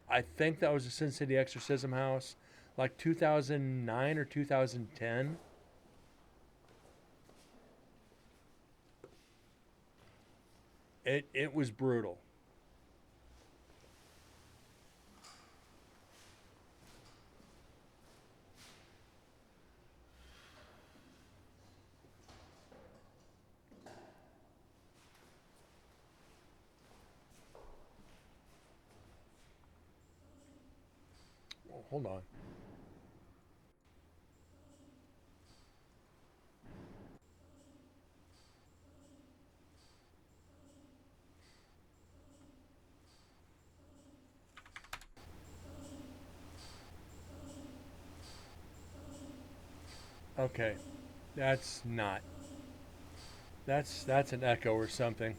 I think that was the Sin City Exorcism House, like 2009 or 2010. It was brutal. Oh, hold on. Okay, that's not. That's an echo or something.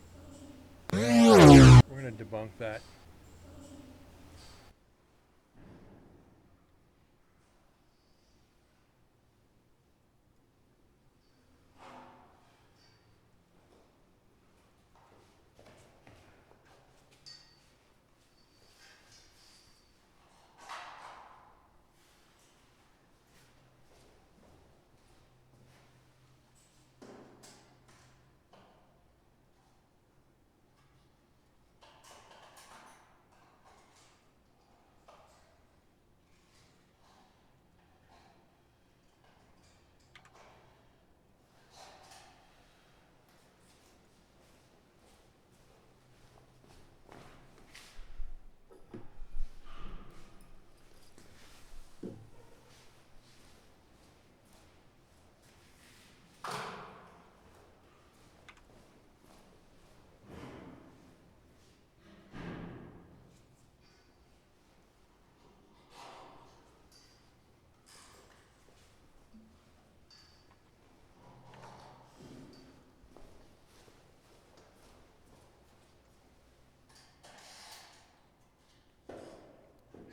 We're gonna debunk that.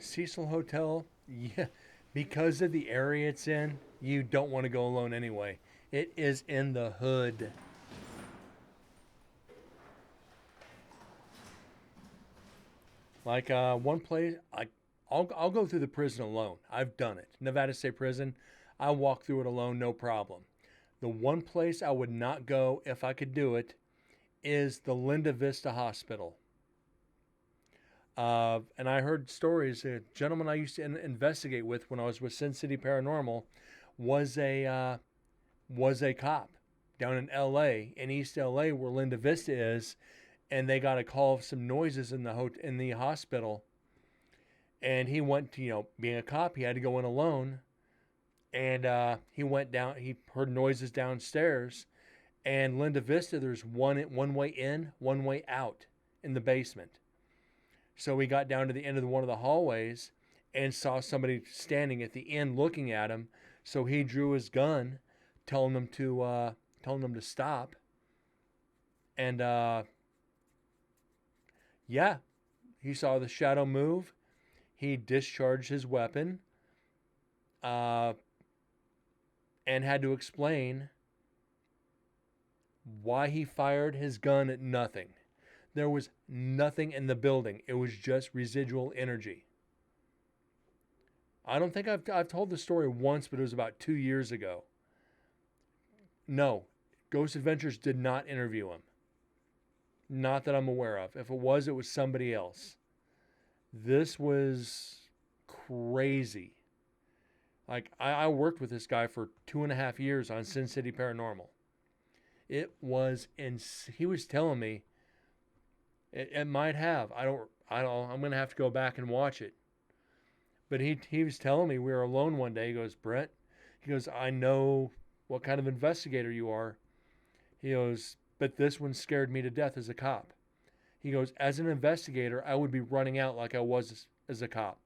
Cecil Hotel, yeah, because of the area it's in, you don't want to go alone anyway. It is in the hood. Like one place, I'll go through the prison alone. I've done it. Nevada State Prison, I walk through it alone, no problem. The one place I would not go if I could do it is the Linda Vista Hospital. And I heard stories. A gentleman I used to investigate with when I was with Sin City Paranormal was a cop down in L.A. in East L.A. where Linda Vista is, and they got a call of some noises in the hospital. And he went to, being a cop, he had to go in alone. And he went down. He heard noises downstairs, and Linda Vista. There's one way in, one way out in the basement. So he got down to the end of one of the hallways and saw somebody standing at the end looking at him. So he drew his gun, telling them to stop. And yeah, he saw the shadow move. He discharged his weapon, and had to explain Why he fired his gun at nothing. There was nothing in the building. It was just residual energy. I don't think I've told the story once, but it was about 2 years ago. No, Ghost Adventures did not interview him. Not that I'm aware of. If it was somebody else. This was crazy. Like, I worked with this guy for 2.5 years on Sin City Paranormal. It was he was telling me it might have. I don't. I'm gonna have to go back and watch it. But he was telling me, we were alone one day. He goes, Brent, he goes, I know what kind of investigator you are. He goes, but this one scared me to death as a cop. He goes, as an investigator, I would be running out like I was as a cop.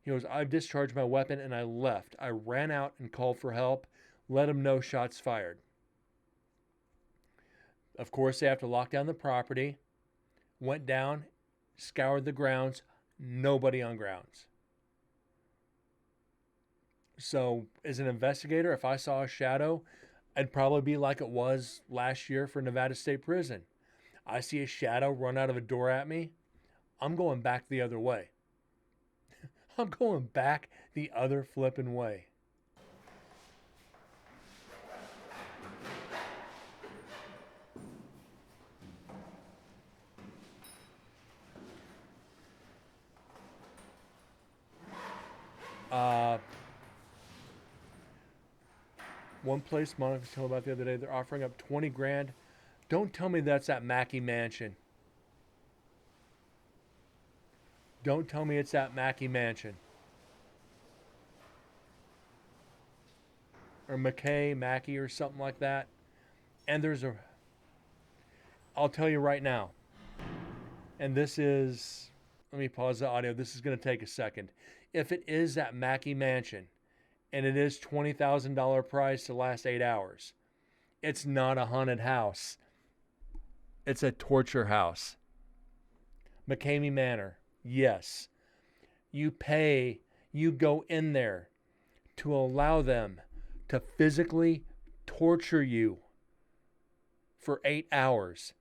He goes, I've discharged my weapon and I left. I ran out and called for help, let him know shots fired. Of course, they have to lock down the property. Went down, scoured the grounds, nobody on grounds. So, as an investigator, if I saw a shadow, I'd probably be like it was last year for Nevada State Prison. I see a shadow run out of a door at me, I'm going back the other way. I'm going back the other flipping way. One place Monica was telling about the other day, they're offering up 20 grand. Don't tell me that's at Mackey Mansion. Don't tell me it's at Mackey Mansion. Or Mackey or something like that. And I'll tell you right now. And this is, let me pause the audio. This is going to take a second. If it is at Mackey Mansion, and it is $20,000 price to last 8 hours, it's not a haunted house. It's a torture house. McCamey Manor, yes. You pay, you go in there to allow them to physically torture you for 8 hours.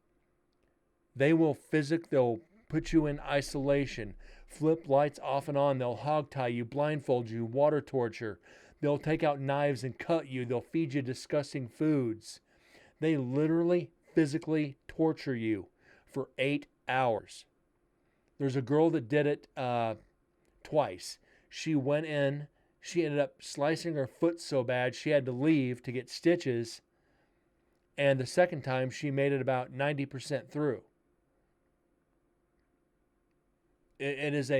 They'll put you in isolation, flip lights off and on, they'll hog tie you, blindfold you, water torture. They'll take out knives and cut you. They'll feed you disgusting foods. They literally, physically torture you for 8 hours. There's a girl that did it twice. She went in. She ended up slicing her foot so bad she had to leave to get stitches. And the second time, she made it about 90% through. It is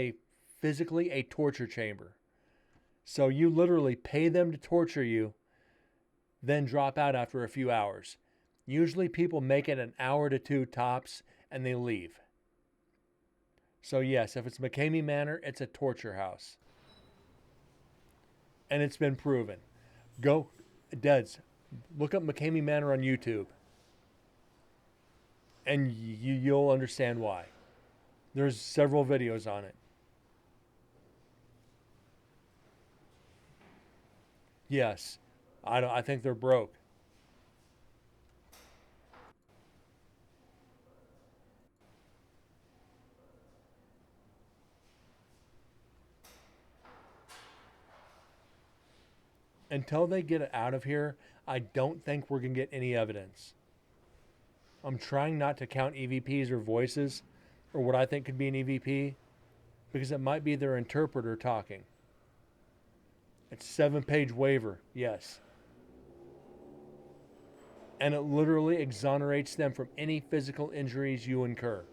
physically a torture chamber. So you literally pay them to torture you, then drop out after a few hours. Usually people make it an hour to 2 tops and they leave. So yes, if it's McCamey Manor, it's a torture house. And it's been proven. Go, Deads, look up McCamey Manor on YouTube. And you'll understand why. There's several videos on it. Yes, I think they're broke. Until they get it out of here, I don't think we're going to get any evidence. I'm trying not to count EVPs or voices, or what I think could be an EVP, because it might be their interpreter talking. It's a 7-page waiver, yes. And it literally exonerates them from any physical injuries you incur.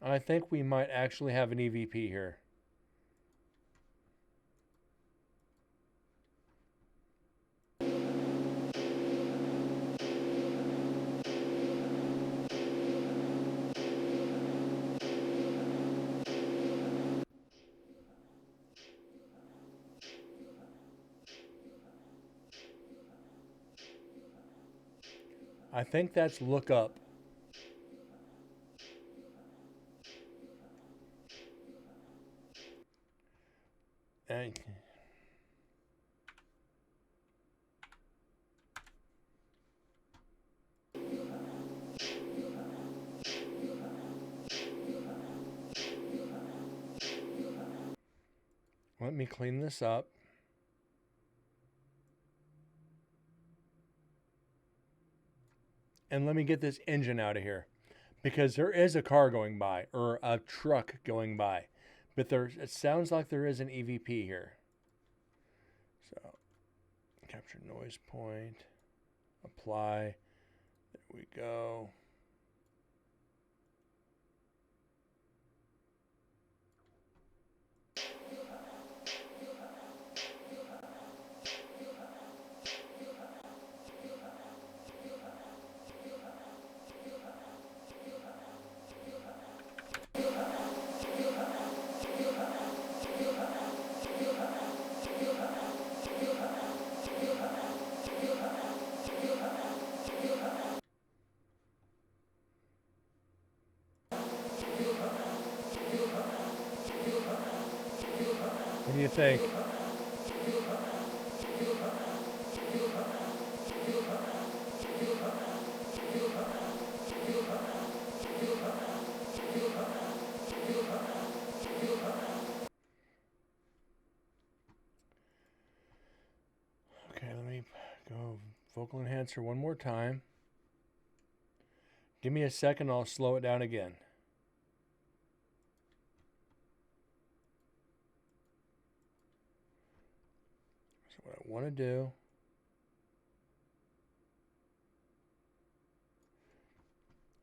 I think we might actually have an EVP here. I think that's look up. And let me clean this up. And let me get this engine out of here. Because there is a car going by, or a truck going by. But it sounds like there is an EVP here. So, capture noise point. Apply. There we go. What do you think? Okay, let me go vocal enhancer one more time. Give me a second, I'll slow it down again. So what I want to do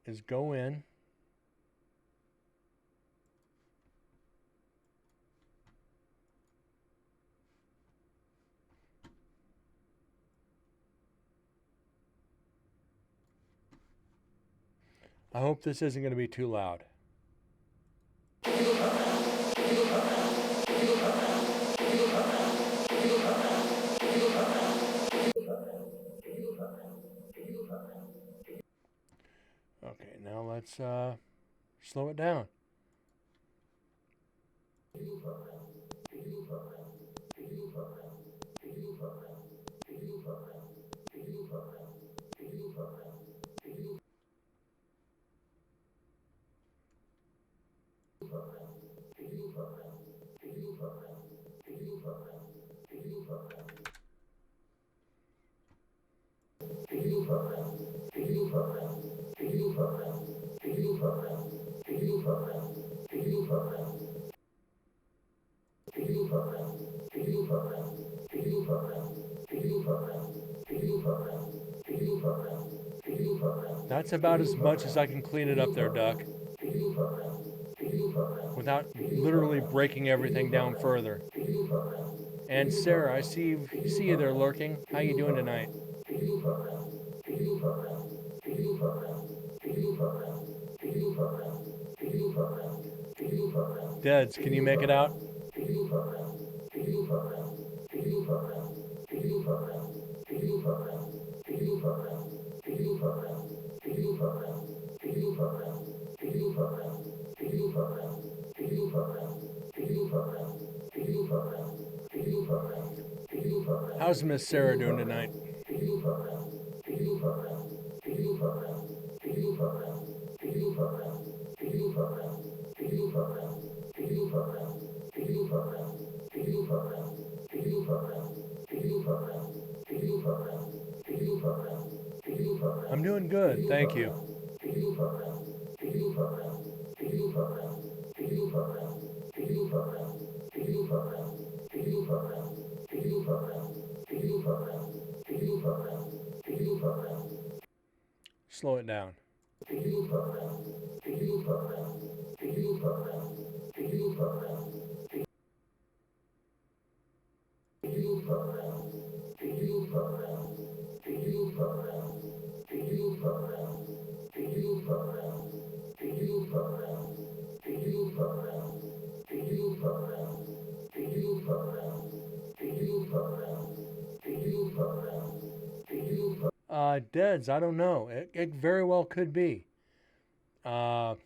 is go in . I hope this isn't going to be too loud. Okay, now let's slow it down. That's about as much as I can clean it up there, Duck. Without literally breaking everything down further. And Sarah, I see you there lurking. How you doing tonight? Deads, can you make it out? How's Miss Sarah doing tonight? I'm doing good, thank you. Slow it down. Deads, I don't know. It very well could be. Go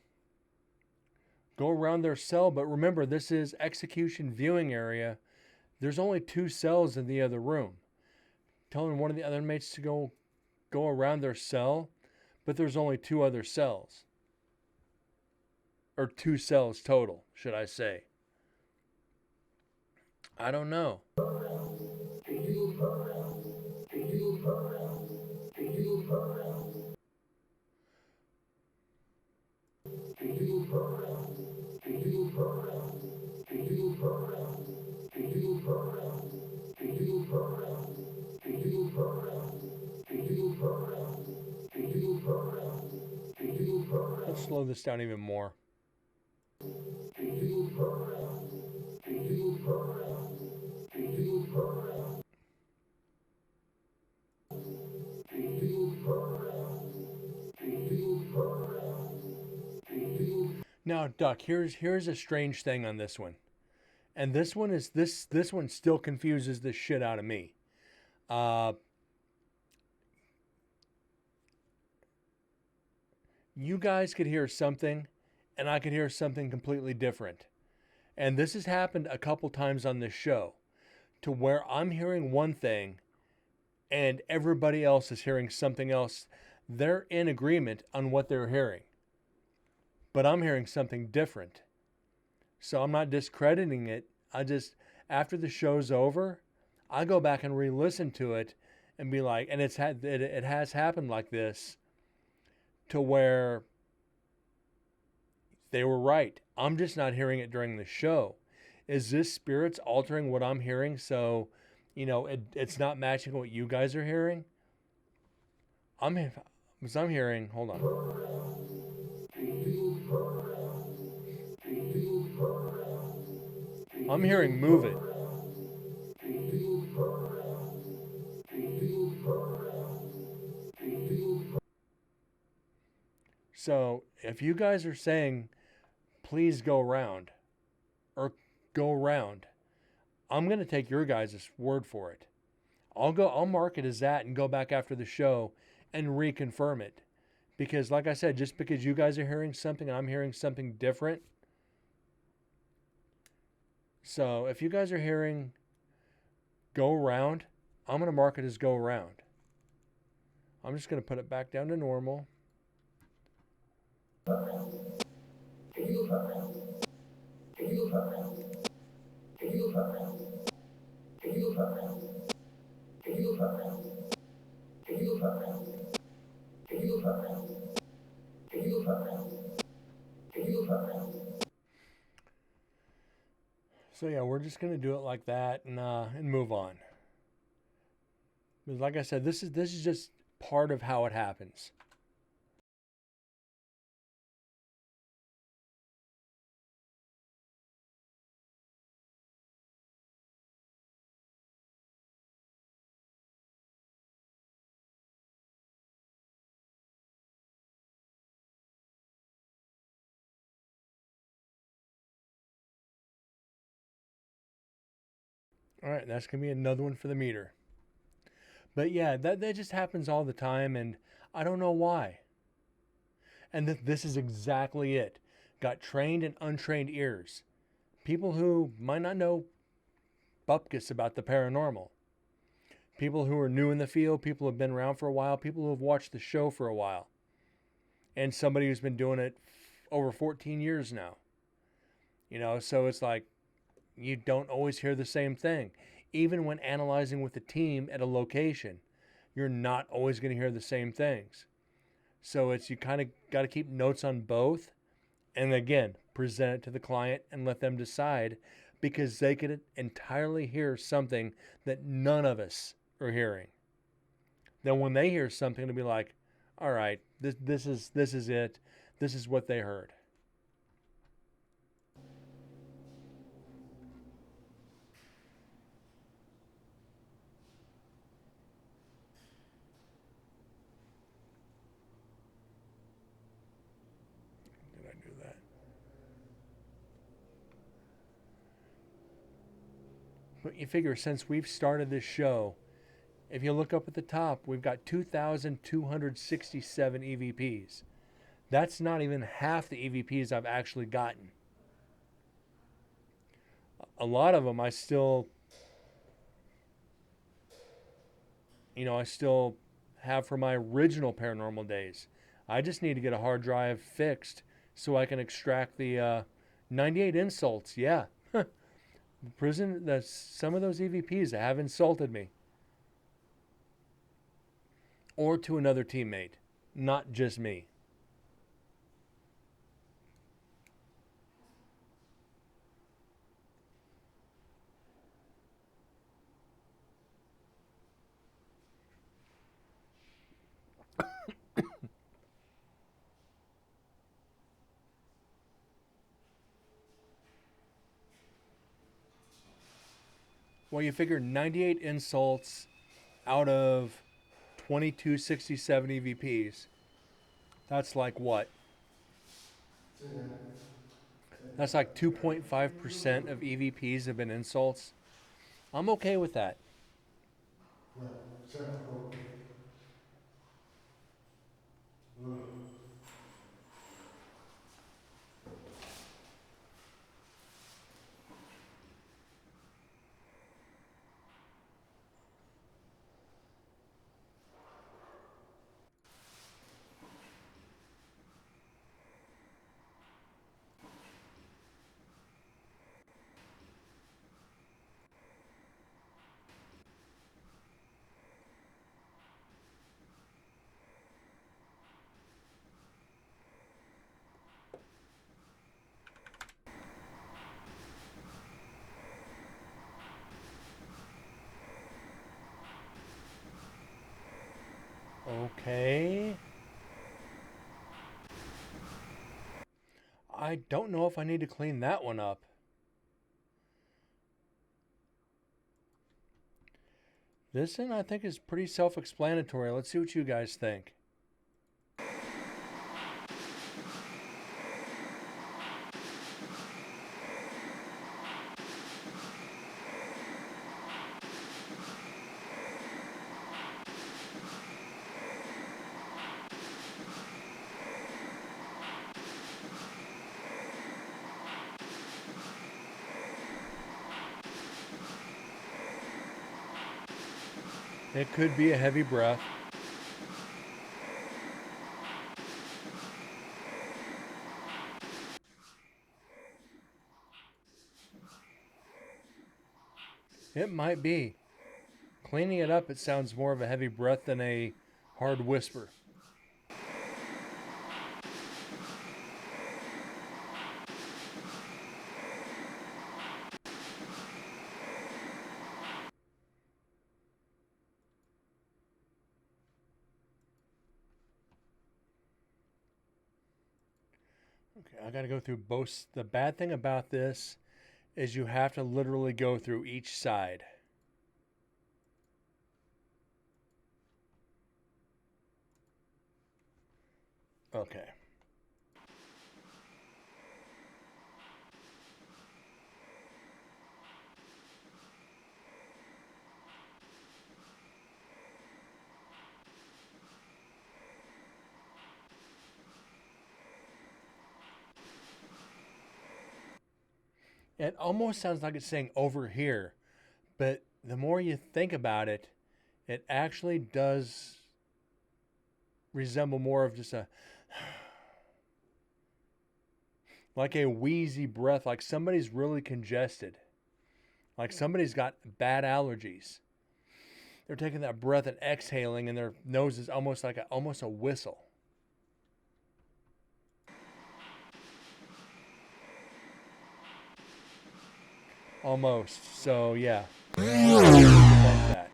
around their cell, but remember, this is execution viewing area. There's only 2 cells in the other room. Telling one of the other inmates to go around their cell, but there's only 2 other cells. Or 2 cells total, should I say. I don't know. Let's slow this down even more. Now, Duck, here's a strange thing on this one. And this one is this one still confuses the shit out of me. You guys could hear something, and I could hear something completely different. And this has happened a couple times on this show, to where I'm hearing one thing, and everybody else is hearing something else. They're in agreement on what they're hearing, but I'm hearing something different. So I'm not discrediting it. I just, after the show's over, I go back and re-listen to it and be like, and it has happened like this, to where they were right. I'm just not hearing it during the show. Is this spirits altering what I'm hearing so, it's not matching what you guys are hearing? I'm hearing, hold on. I'm hearing move it. So if you guys are saying, please go round, or go round, I'm going to take your guys' word for it. I'll mark it as that and go back after the show and reconfirm it. Because like I said, just because you guys are hearing something and I'm hearing something different. So if you guys are hearing go round, I'm going to mark it as go round. I'm just going to put it back down to normal. So yeah, we're just gonna do it like that and move on. Because like I said, this is just part of how it happens. All right, that's gonna be another one for the meter. But yeah, that just happens all the time, and I don't know why. And this is exactly it. Got trained and untrained ears. People who might not know bupkis about the paranormal. People who are new in the field, people who have been around for a while, people who have watched the show for a while. And somebody who's been doing it over 14 years now. So it's like you don't always hear the same thing. Even when analyzing with the team at a location, you're not always going to hear the same things. So you kind of got to keep notes on both. And again, present it to the client and let them decide, because they could entirely hear something that none of us are hearing. Then when they hear something, to be like, all right, this is it. This is what they heard. Did I do that? But you figure, since we've started this show, if you look up at the top, we've got 2,267 EVPs. That's not even half the EVPs I've actually gotten. A lot of them I still have from my original paranormal days. I just need to get a hard drive fixed so I can extract the 98 insults. Yeah. Some of those EVPs have insulted me. Or to another teammate, not just me. Well, you figure 98 insults out of 2267 EVPs. That's like what? That's like 2.5% of EVPs have been insults. I'm okay with that. Okay. I don't know if I need to clean that one up. This one I think is pretty self-explanatory. Let's see what you guys think. It could be a heavy breath. It might be. Cleaning it up, it sounds more of a heavy breath than a hard whisper. Okay, I got to go through both. The bad thing about this is you have to literally go through each side. Okay. It almost sounds like it's saying over here, but the more you think about it, it actually does resemble more of just like a wheezy breath, like somebody's really congested, like somebody's got bad allergies. They're taking that breath and exhaling, and their nose is almost like almost a whistle. Almost. So yeah. That.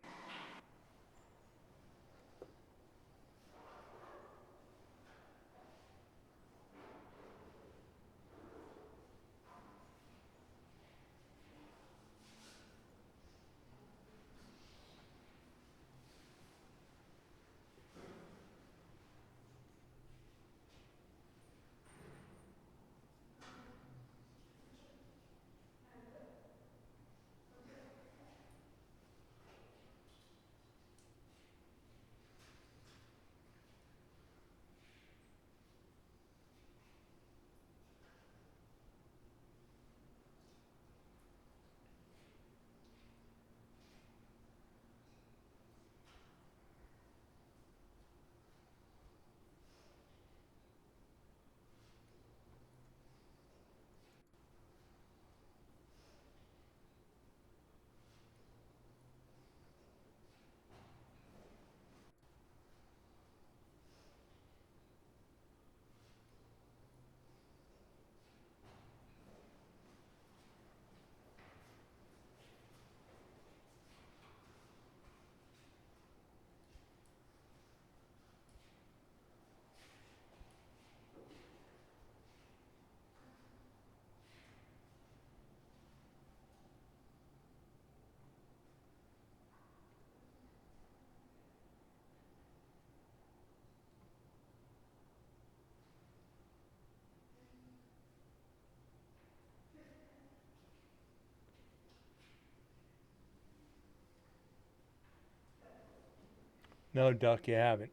No, Duck, you haven't.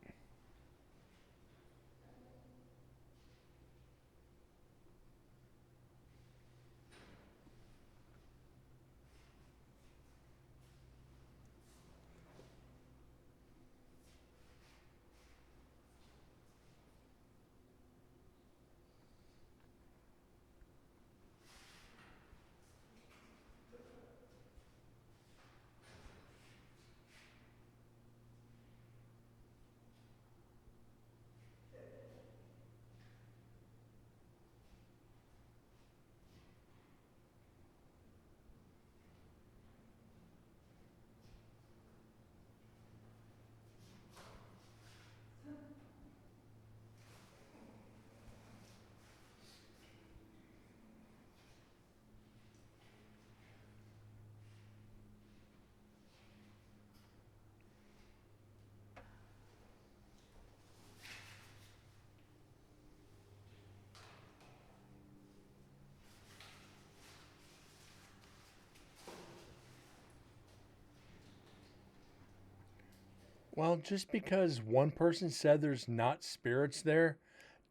Well, just because one person said there's not spirits there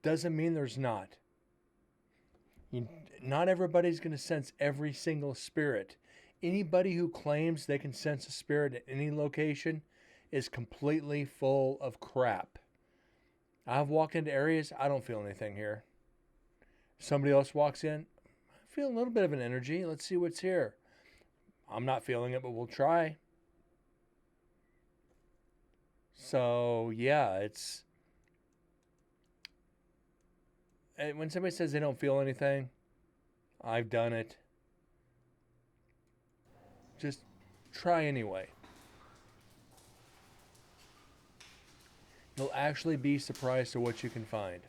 doesn't mean there's not. You, not everybody's going to sense every single spirit. Anybody who claims they can sense a spirit at any location is completely full of crap. I've walked into areas, I don't feel anything here. Somebody else walks in, I feel a little bit of an energy. Let's see what's here. I'm not feeling it, but we'll try. So, yeah, it's. When somebody says they don't feel anything, I've done it. Just try anyway. You'll actually be surprised at what you can find.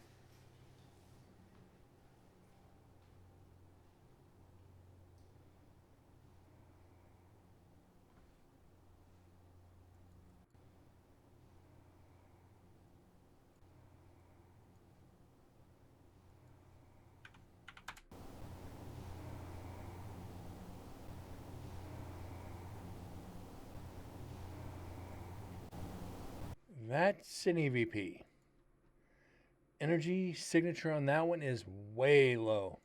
That's an EVP. Energy signature on that one is way low.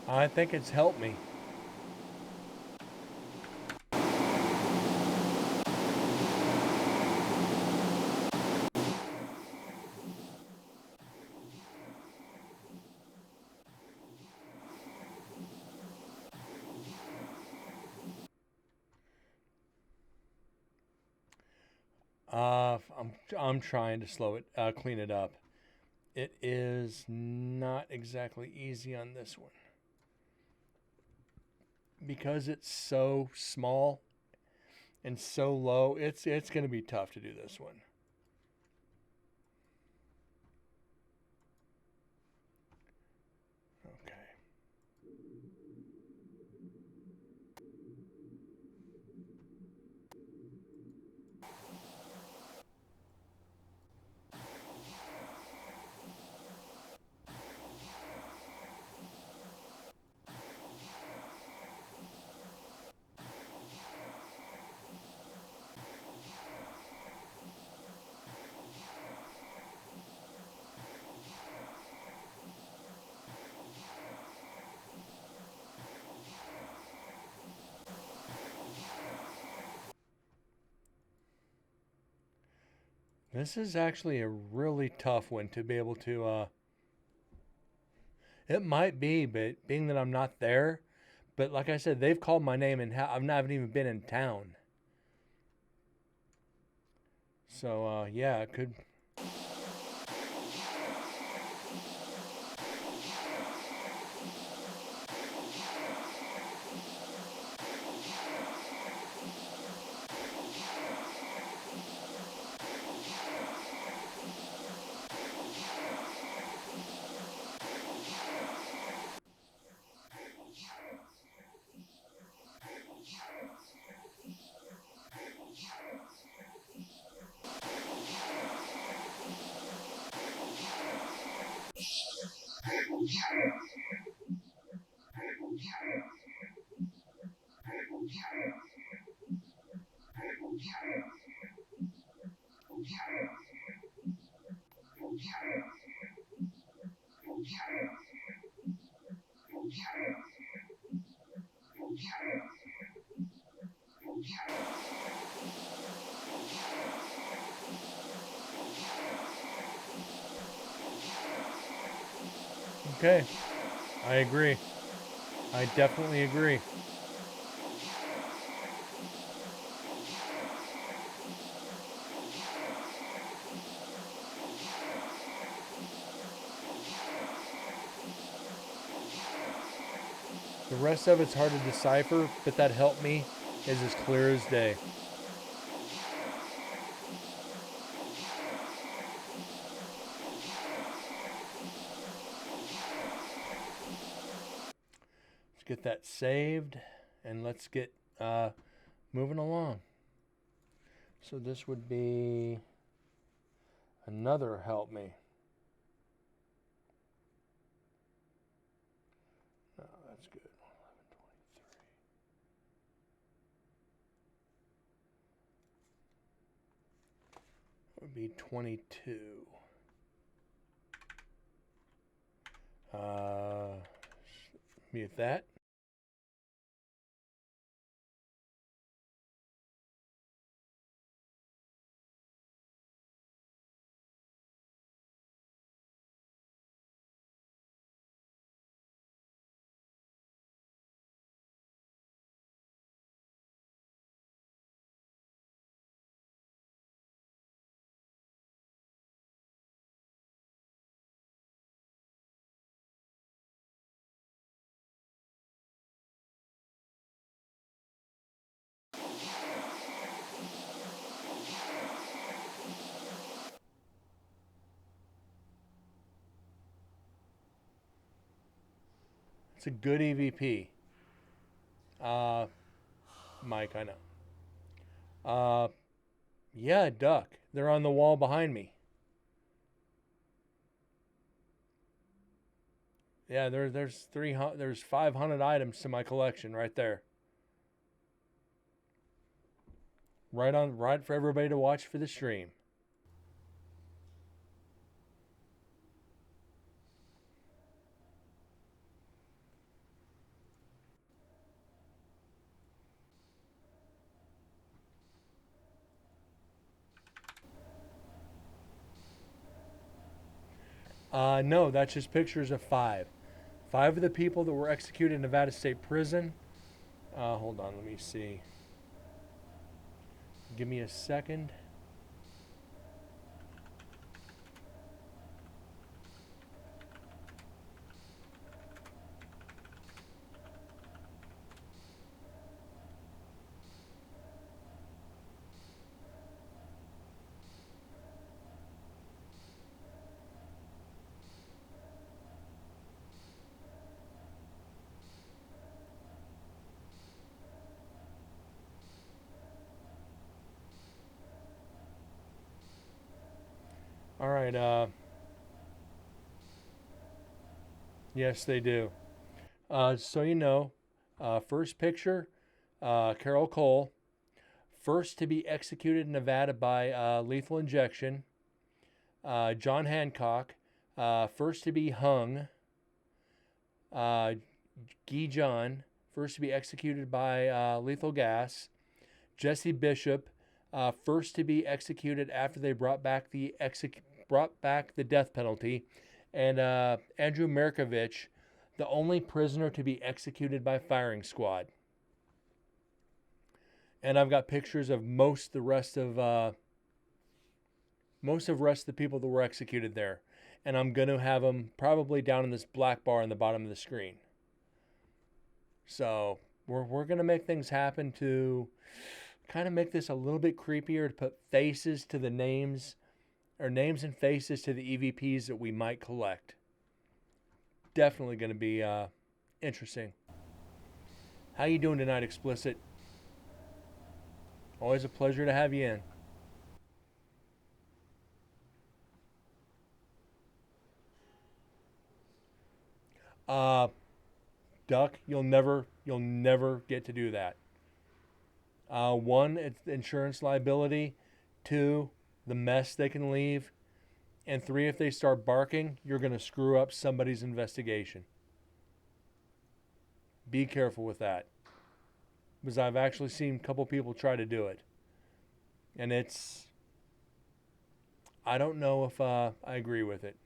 I think it's helped me. I'm trying to clean it up. It is not exactly easy on this one because it's so small and so low. It's going to be tough to do this one. Okay. This is actually a really tough one to be able to. It might be, but being that I'm not there, But like I said, they've called my name and I've not even been in town. So yeah, it could. Okay, I agree. I definitely agree. The rest of it's hard to decipher, but that helped me is as clear as day. Let's get that saved and let's get moving along. So this would be another help me. No, that's good. 1123. That would be 22. Mute that. It's a good EVP. Mike, I know. Yeah, duck. They're on the wall behind me. Yeah, there's 500 items to my collection right there. Right for everybody to watch for the stream. No, that's just pictures of 5. 5 of the people that were executed in Nevada State Prison. Hold on, let me see. Give me a second. All right. Yes, they do. So you know, first picture, Carol Cole, first to be executed in Nevada by lethal injection. John Hancock, first to be hung. Guy John, first to be executed by lethal gas. Jesse Bishop, first to be executed after they brought back the death penalty, and Andrew Markovich, the only prisoner to be executed by firing squad. And I've got pictures of most of the rest of the people that were executed there. And I'm going to have them probably down in this black bar on the bottom of the screen. So we're going to make things happen to kind of make this a little bit creepier, to put faces to the names, or names and faces to the EVPs that we might collect. Definitely going to be interesting. How you doing tonight, Explicit? Always a pleasure to have you in. Duck, you'll never get to do that. One, it's insurance liability. Two, the mess they can leave. And three, if they start barking, you're going to screw up somebody's investigation. Be careful with that. Because I've actually seen a couple people try to do it. And I don't know if I agree with it.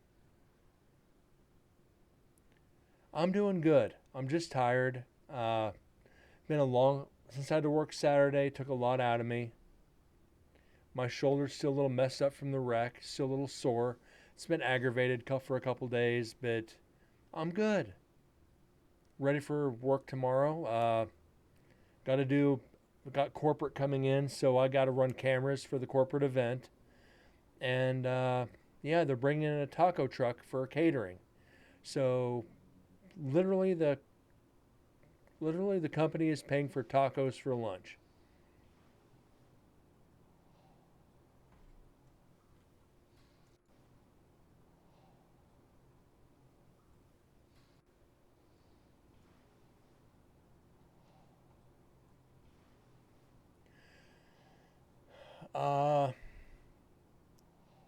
I'm doing good. I'm just tired. Since I had to work Saturday, took a lot out of me. My shoulder's still a little messed up from the wreck, still a little sore. It's been aggravated for a couple days, but I'm good. Ready for work tomorrow. Got corporate coming in, so I got to run cameras for the corporate event. And they're bringing in a taco truck for catering. So literally the company is paying for tacos for lunch.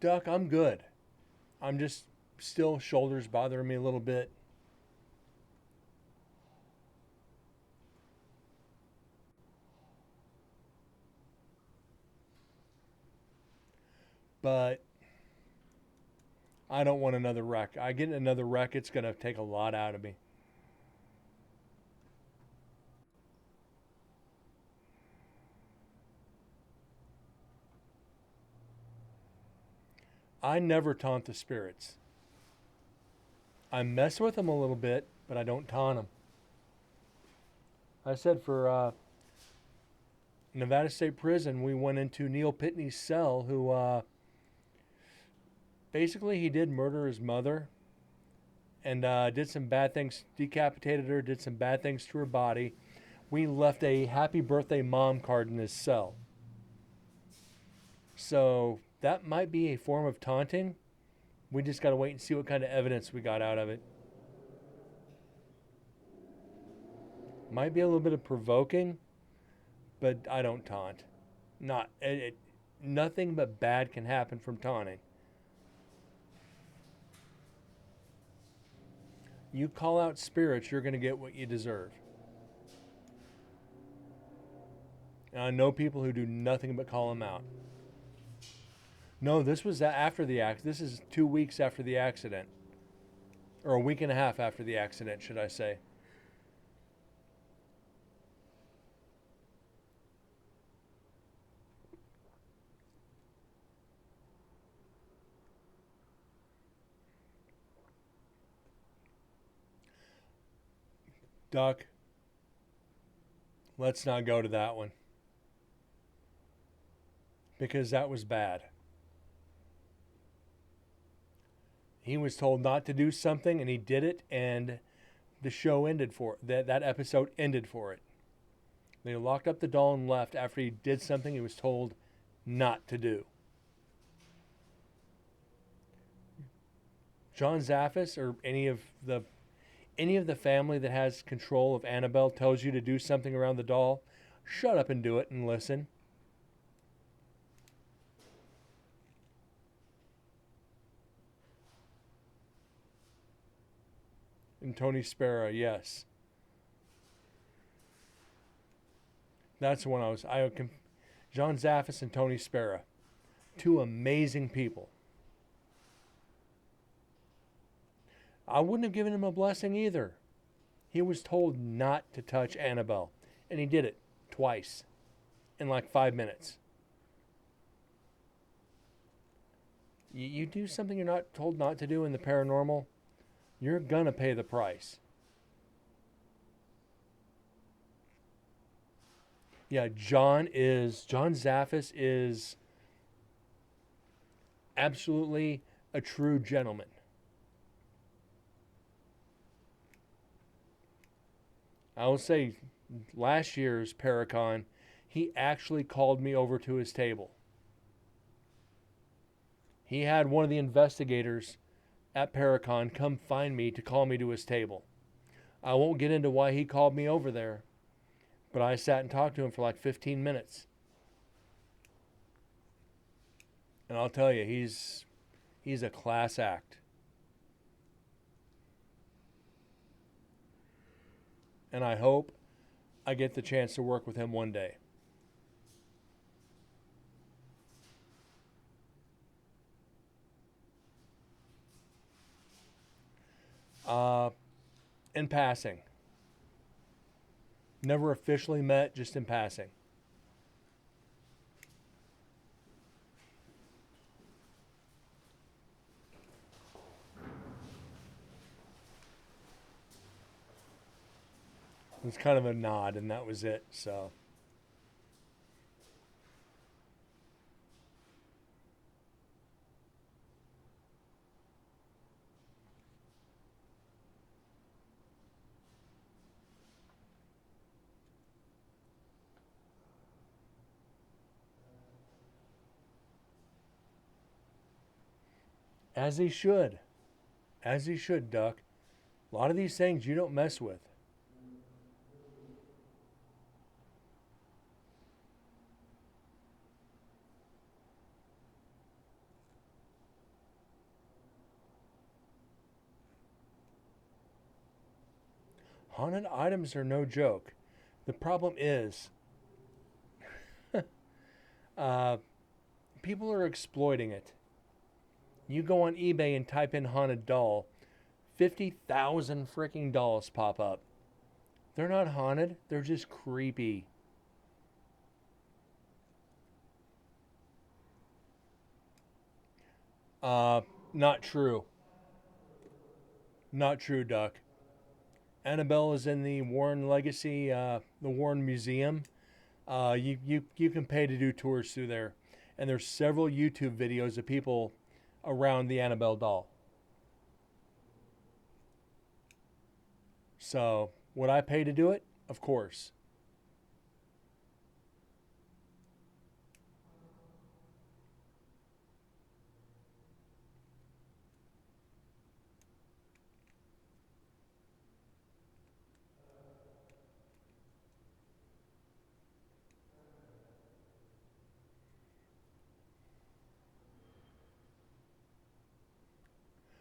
Duck, I'm good. I'm just still shoulders bothering me a little bit. But I don't want another wreck. I get another wreck, it's going to take a lot out of me. I never taunt the spirits. I mess with them a little bit, but I don't taunt them. I said for Nevada State Prison, we went into Neil Pitney's cell, who basically he did murder his mother and did some bad things, decapitated her, did some bad things to her body. We left a happy birthday mom card in his cell. So that might be a form of taunting. We just got to wait and see what kind of evidence we got out of it. Might be a little bit of provoking, but I don't taunt. Nothing but bad can happen from taunting. You call out spirits, you're going to get what you deserve. And I know people who do nothing but call them out. No, this was after the accident. This is 2 weeks after the accident. Or a week and a half after the accident, should I say. Duck, let's not go to that one. Because that was bad. He was told not to do something and he did it, and the show ended for it. That episode ended for it. They locked up the doll and left after he did something he was told not to do. John Zaffis or any of the family that has control of Annabelle tells you to do something around the doll, shut up and do it and listen. And Tony Spera, yes. That's the one John Zaffis and Tony Spera. Two amazing people. I wouldn't have given him a blessing either. He was told not to touch Annabelle, and he did it twice in like 5 minutes. You do something you're not told not to do in the paranormal, you're gonna pay the price. Yeah, John Zaffis is absolutely a true gentleman. I will say, last year's Paracon, he actually called me over to his table. He had one of the investigators at Paracon come find me to call me to his table. I won't get into why he called me over there, but I sat and talked to him for like 15 minutes. And I'll tell you, he's a class act. And I hope I get the chance to work with him one day. In passing. Never officially met, just in passing. It was kind of a nod, and that was it. So, as he should. As he should, Duck. A lot of these things you don't mess with. Haunted items are no joke. The problem is, people are exploiting it. You go on eBay and type in haunted doll, 50,000 freaking dolls pop up. They're not haunted, they're just creepy. Not true. Not true, Duck. Annabelle is in the Warren Legacy, the Warren Museum. You can pay to do tours through there, and there's several YouTube videos of people around the Annabelle doll. So would I pay to do it? Of course.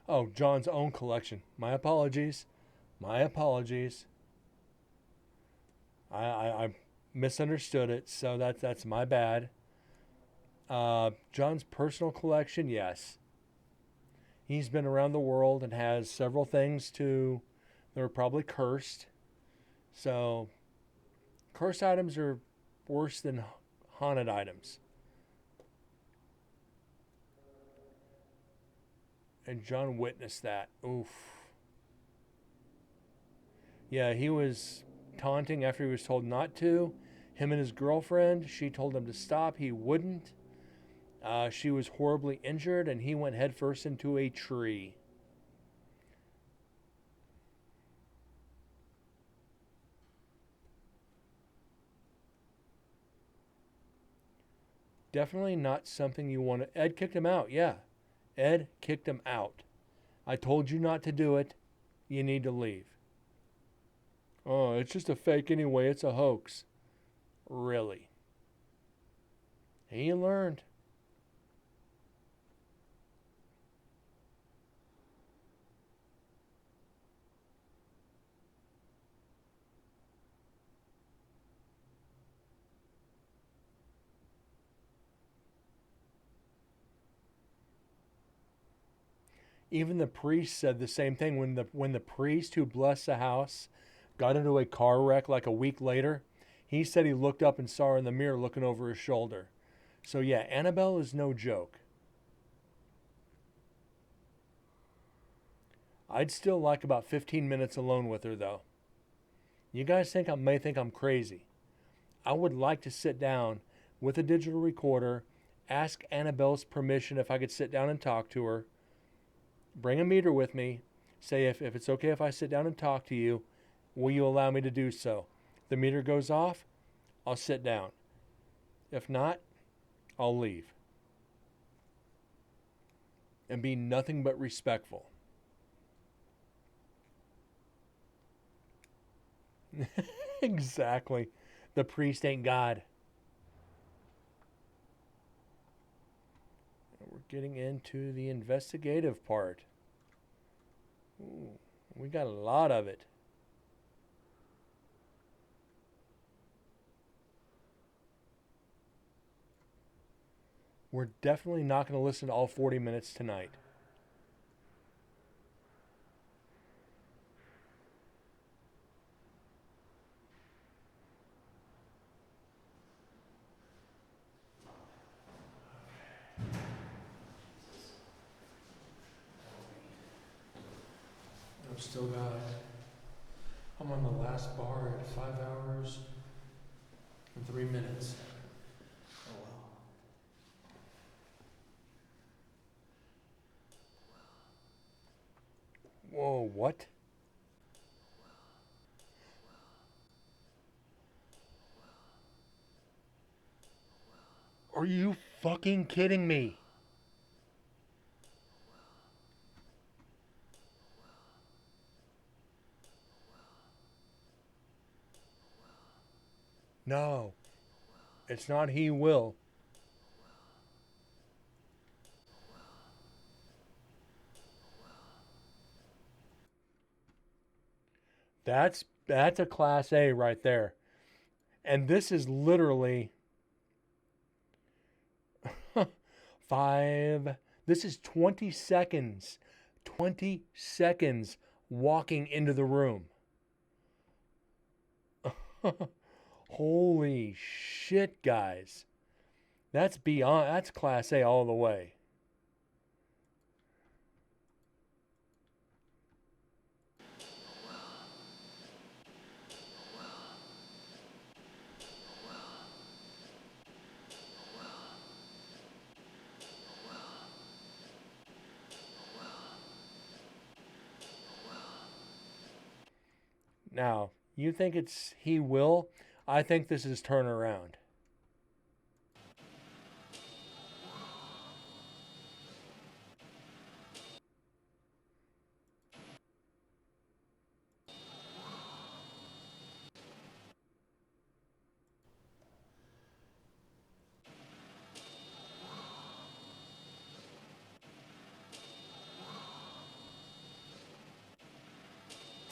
Oh, John's own collection. My apologies. My apologies. I misunderstood it, so that's my bad. John's personal collection, yes. He's been around the world and has several things that are probably cursed. So, cursed items are worse than haunted items. And John witnessed that. Oof. Yeah, he was taunting after he was told not to. Him and his girlfriend, she told him to stop. He wouldn't. She was horribly injured, and he went headfirst into a tree. Definitely not something you want to. Ed kicked him out, yeah. Ed kicked him out. I told you not to do it. You need to leave. Oh, it's just a fake anyway. It's a hoax. Really? He learned. Even the priest said the same thing when the priest who blessed the house got into a car wreck like a week later. He said he looked up and saw her in the mirror looking over his shoulder. So yeah, Annabelle is no joke. I'd still like about 15 minutes alone with her though. You guys may think I'm crazy. I would like to sit down with a digital recorder, ask Annabelle's permission if I could sit down and talk to her, bring a meter with me, say if it's okay if I sit down and talk to you, will you allow me to do so? The meter goes off, I'll sit down. If not, I'll leave. And be nothing but respectful. Exactly. The priest ain't God. We're getting into the investigative part. Ooh, we got a lot of it. We're definitely not going to listen to all 40 minutes tonight. I'm on the last bar at 5 hours and 3 minutes. Oh, wow. Whoa, what? Are you fucking kidding me? No, it's not he will. That's a class A right there. And this is literally this is 20 seconds. 20 seconds walking into the room. Holy shit, guys. That's class A all the way. Now, you think it's he will? I think this is turnaround.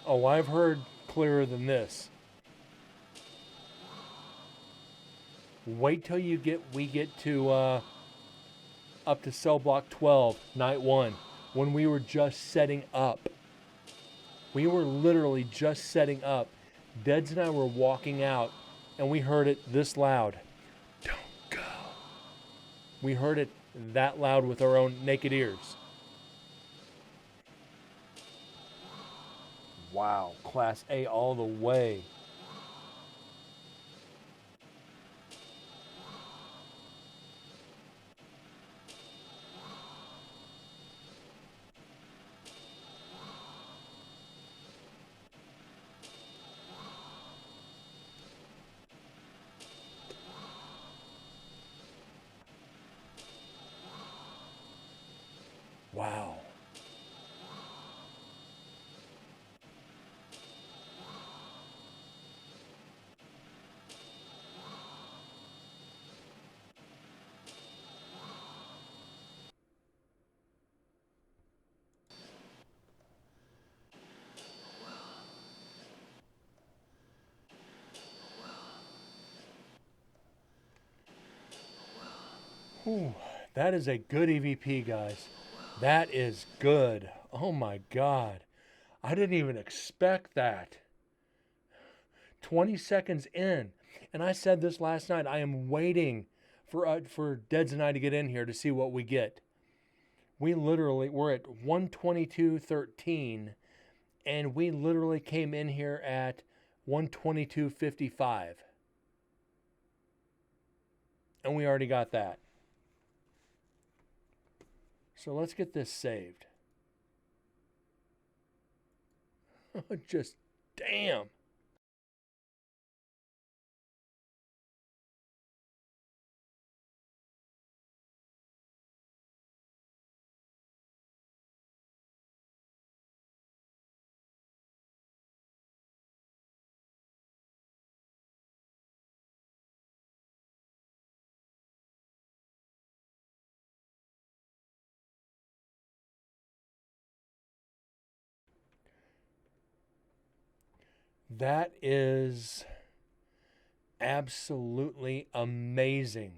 Oh, I've heard clearer than this. Wait till we get to up to cell block 12, night 1, when we were just setting up. We were literally just setting up. Deds and I were walking out, and we heard it this loud. Don't go. We heard it that loud with our own naked ears. Wow, class A all the way. Wow. Whew, that is a good EVP, guys. That is good. Oh my God. I didn't even expect that. 20 seconds in. And I said this last night. I am waiting for Deds and I to get in here to see what we get. We're at 122.13, and we literally came in here at 122.55. And we already got that. So let's get this saved. Just damn. That is absolutely amazing.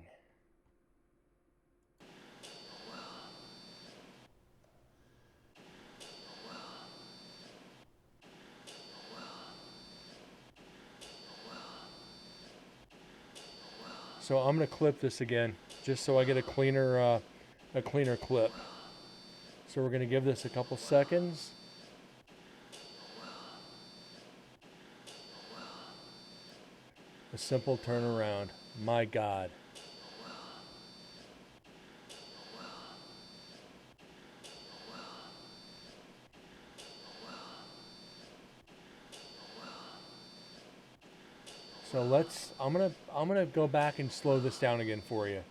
So I'm going to clip this again just so I get a cleaner clip. So we're going to give this a couple seconds. A simple turnaround. My God. So I'm gonna go back and slow this down again for you.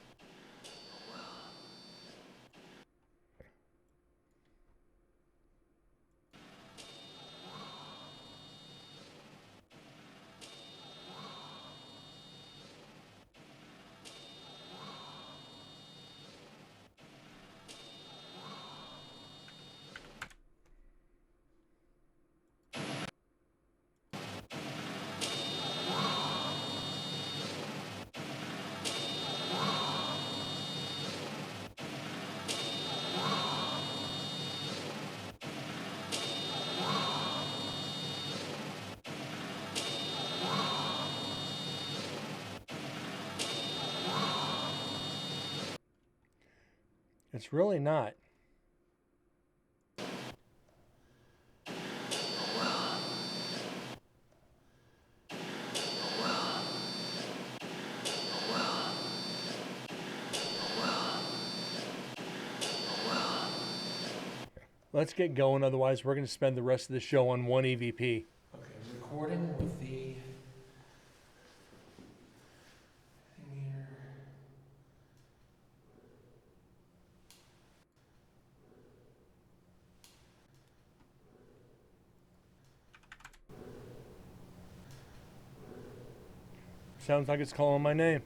It's really not. Let's get going, otherwise we're going to spend the rest of the show on one EVP. Okay, recording with the thing here. Sounds like it's calling my name.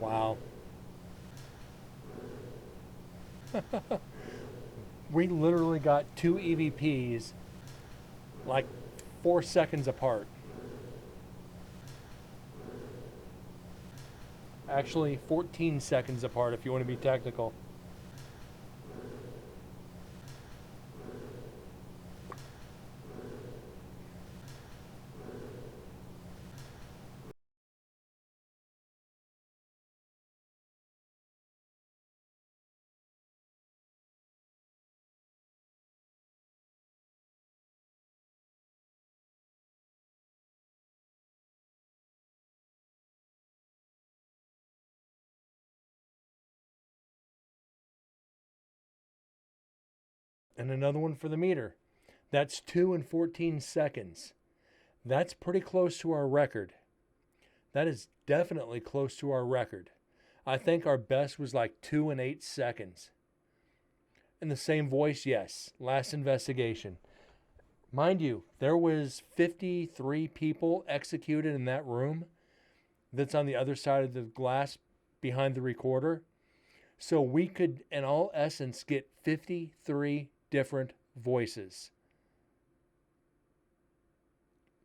Wow. We literally got two EVPs like 4 seconds apart. Actually, 14 seconds apart if you want to be technical. And another one for the meter. That's 2 and 14 seconds. That's pretty close to our record. That is definitely close to our record. I think our best was like 2 and 8 seconds. In the same voice, yes. Last investigation. Mind you, there was 53 people executed in that room that's on the other side of the glass behind the recorder. So we could, in all essence, get 53 different voices.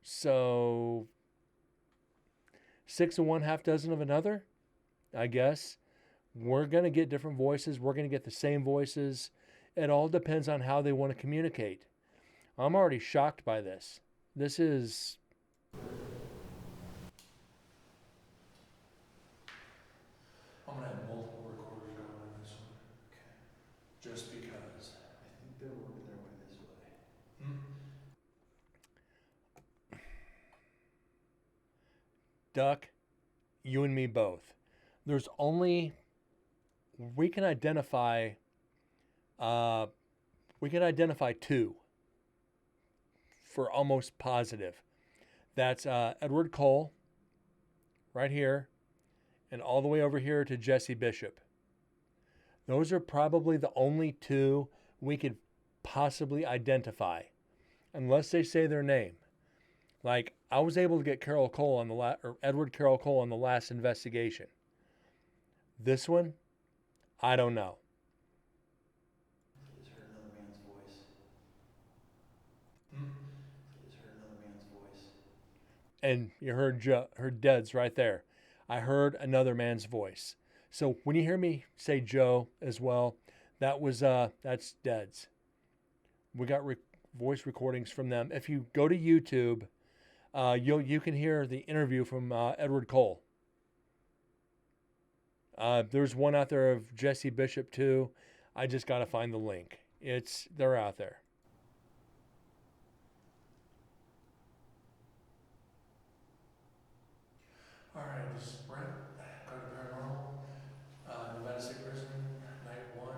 So six of one, half dozen of another, I guess. We're going to get different voices. We're going to get the same voices. It all depends on how they want to communicate. I'm already shocked by this. This is... I'm gonna have multiple recorders going on this one. Okay. Just because. I think they're working their way this way. Hmm? Duck, you and me both. There's only... We can identify two for almost positive. That's Edward Cole, right here, and all the way over here to Jesse Bishop. Those are probably the only two we could possibly identify, unless they say their name. Like, I was able to get Carol Cole on or Edward Carroll Cole on the last investigation. This one, I don't know. I just heard another man's voice. Hmm? I just heard another man's voice. And you heard Dead's right there. I heard another man's voice. So when you hear me say Joe as well, that's Dead's. We got voice recordings from them. If you go to YouTube, you can hear the interview from Edward Cole. There's one out there of Jesse Bishop too. I just got to find the link. They're out there. Alright, this is Brent, Carter Paranormal, Nevada State Prison, night 1,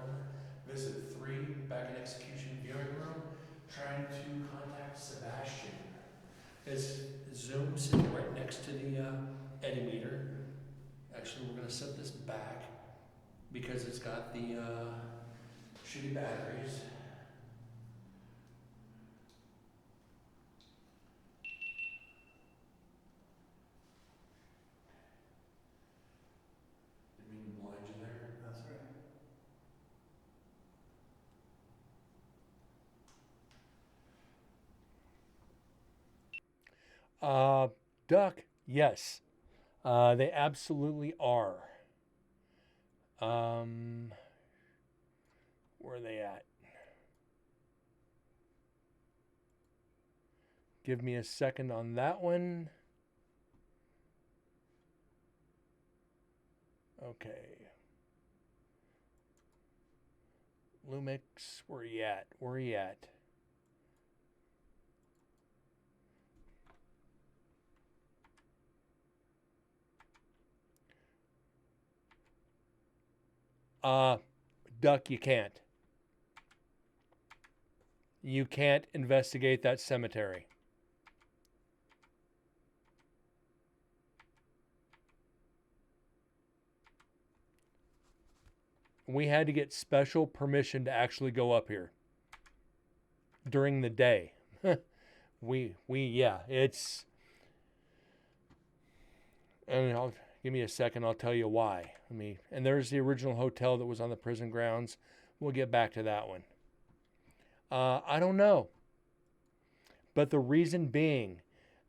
visit 3, back in execution viewing room, trying to contact Sebastian. His Zoom sitting right next to the eddy meter. Actually, we're gonna set this back because it's got the shitty batteries. Didn't mean to blind you there. That's right. Duck, yes. They absolutely are. Where are they at? Give me a second on that one. Okay. Lumix, where you at? Where you at? Duck, you can't. You can't investigate that cemetery. We had to get special permission to actually go up here during the day. It's... And give me a second, I'll tell you why. And there's the original hotel that was on the prison grounds. We'll get back to that one. I don't know. But the reason being,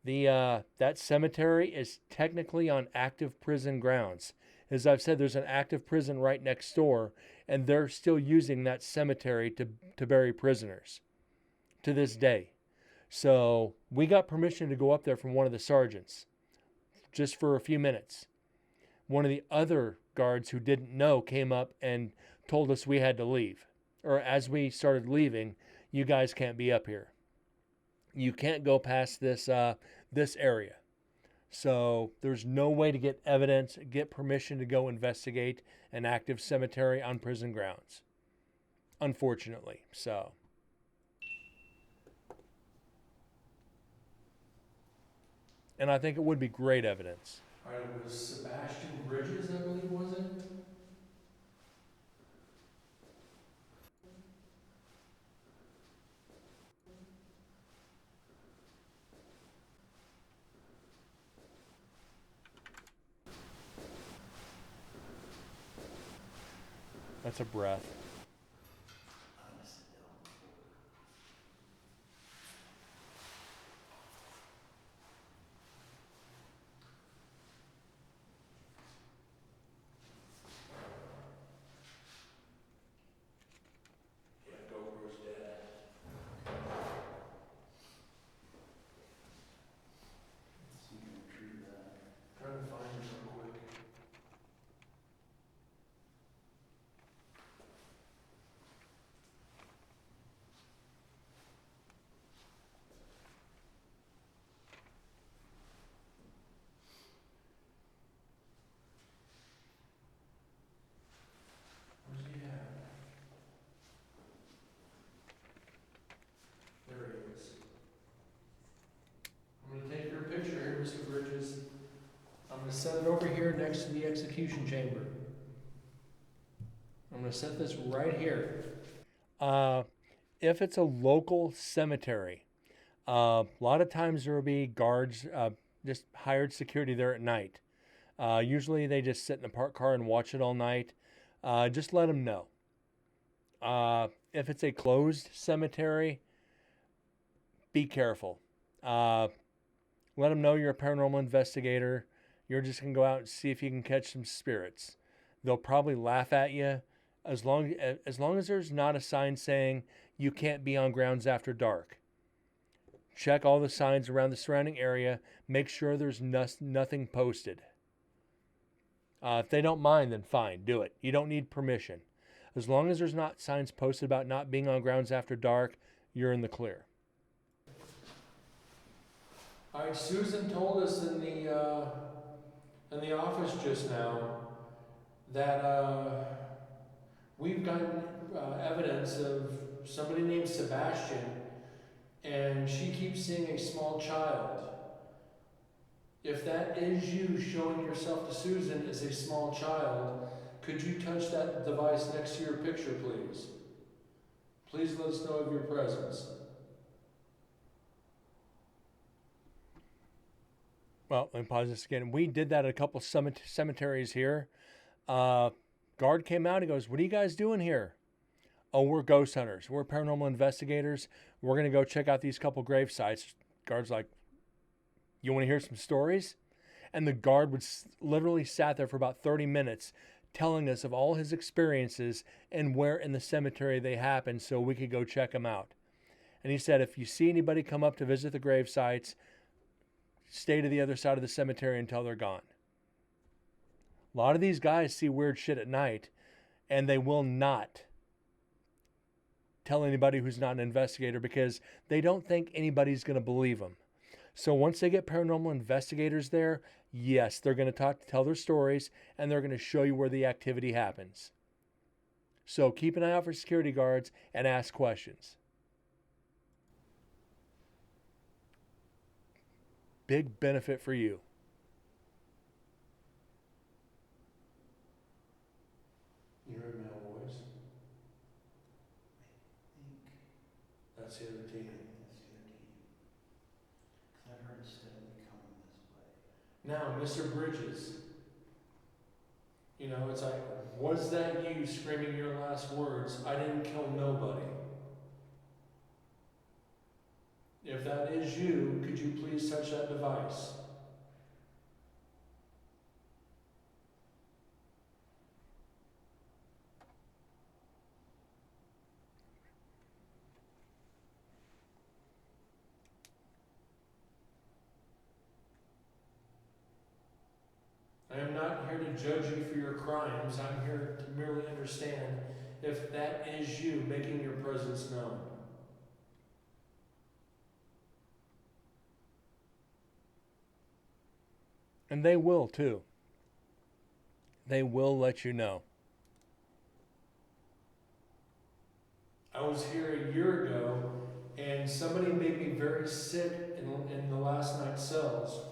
that cemetery is technically on active prison grounds. As I've said, there's an active prison right next door, and they're still using that cemetery to bury prisoners to this day. So we got permission to go up there from one of the sergeants just for a few minutes. One of the other guards who didn't know came up and told us we had to leave. Or as we started leaving, you guys can't be up here. You can't go past this area. So there's no way to get evidence, get permission to go investigate an active cemetery on prison grounds. Unfortunately, so. And I think it would be great evidence. Alright, it was Sebastian Bridges, I believe, was it? That's a breath. I'm gonna sit down. next to the execution chamber. I'm going to set this right here. If it's a local cemetery, a lot of times there will be guards, just hired security there at night. Usually they just sit in the parked car and watch it all night. Just let them know. If it's a closed cemetery, be careful. Let them know you're a paranormal investigator. You're just going to go out and see if you can catch some spirits. They'll probably laugh at you as long as there's not a sign saying you can't be on grounds after dark. Check all the signs around the surrounding area. Make sure there's nothing posted. If they don't mind, then fine, do it. You don't need permission. As long as there's not signs posted about not being on grounds after dark, you're in the clear. All right, Susan told us in the office just now that we've gotten evidence of somebody named Sebastian, and she keeps seeing a small child. If that is you showing yourself to Susan as a small child, could you touch that device next to your picture, please? Please let us know of your presence. Well, let me pause this again. We did that at a couple cemeteries here. Guard came out and goes, "What are you guys doing here?" "Oh, we're ghost hunters. We're paranormal investigators. We're going to go check out these couple grave sites." Guard's like, "You want to hear some stories?" And the guard would literally sat there for about 30 minutes telling us of all his experiences and where in the cemetery they happened so we could go check them out. And he said, if you see anybody come up to visit the grave sites, stay to the other side of the cemetery until they're gone. A lot of these guys see weird shit at night, and they will not tell anybody who's not an investigator because they don't think anybody's going to believe them. So once they get paranormal investigators there, yes, they're going to tell their stories, and they're going to show you where the activity happens. So keep an eye out for security guards and ask questions. Big benefit for you. You heard male voice? I think That's the other team. that's the other team. Because I've heard it steadily coming this way. Now, Mr. Bridges, you know, it's like, was that you screaming your last words? I didn't kill nobody. If that is you, could you please touch that device? I am not here to judge you for your crimes. I'm here to merely understand if that is you making your presence known. And they will too. They will let you know. I was here a year ago, and somebody made me very sick in the last night's cells.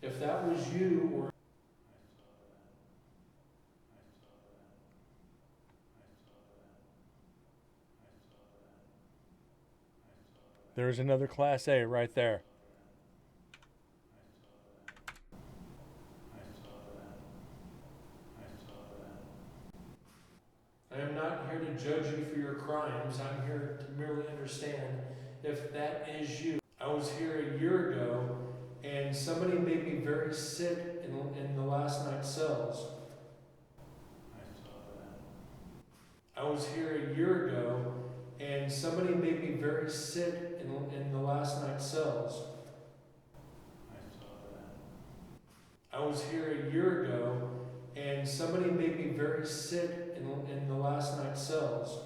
If that was you, or There's another Class A right there. I am not here to judge you for your crimes. I'm here to merely understand if that is you. I was here a year ago, and somebody made me very sick in the last night's cells. I was here a year ago, and somebody made me very sick in the last night's cells. I was here a year ago, and somebody made me very sick in the last night's cells.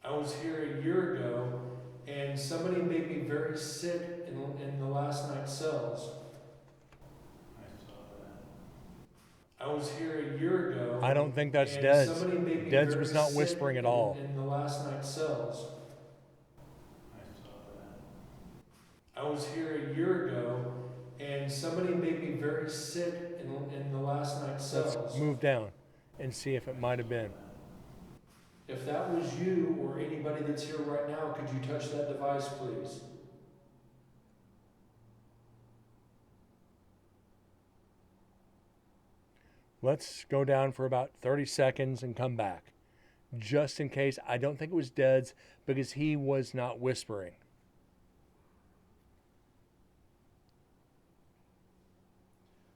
I was here a year ago, and somebody made me very sick in the last night's cells. I was here a year ago. I don't think that's and Deds. somebody made me Deds very was not sick whispering at all. In the last night's cells. I was here a year ago, and somebody made me very sick in the last night's Let's cells. move down and see if it might have been. If that was you or anybody that's here right now, could you touch that device, please? Let's go down for about 30 seconds and come back. Just in case. I don't think it was Dead's because he was not whispering.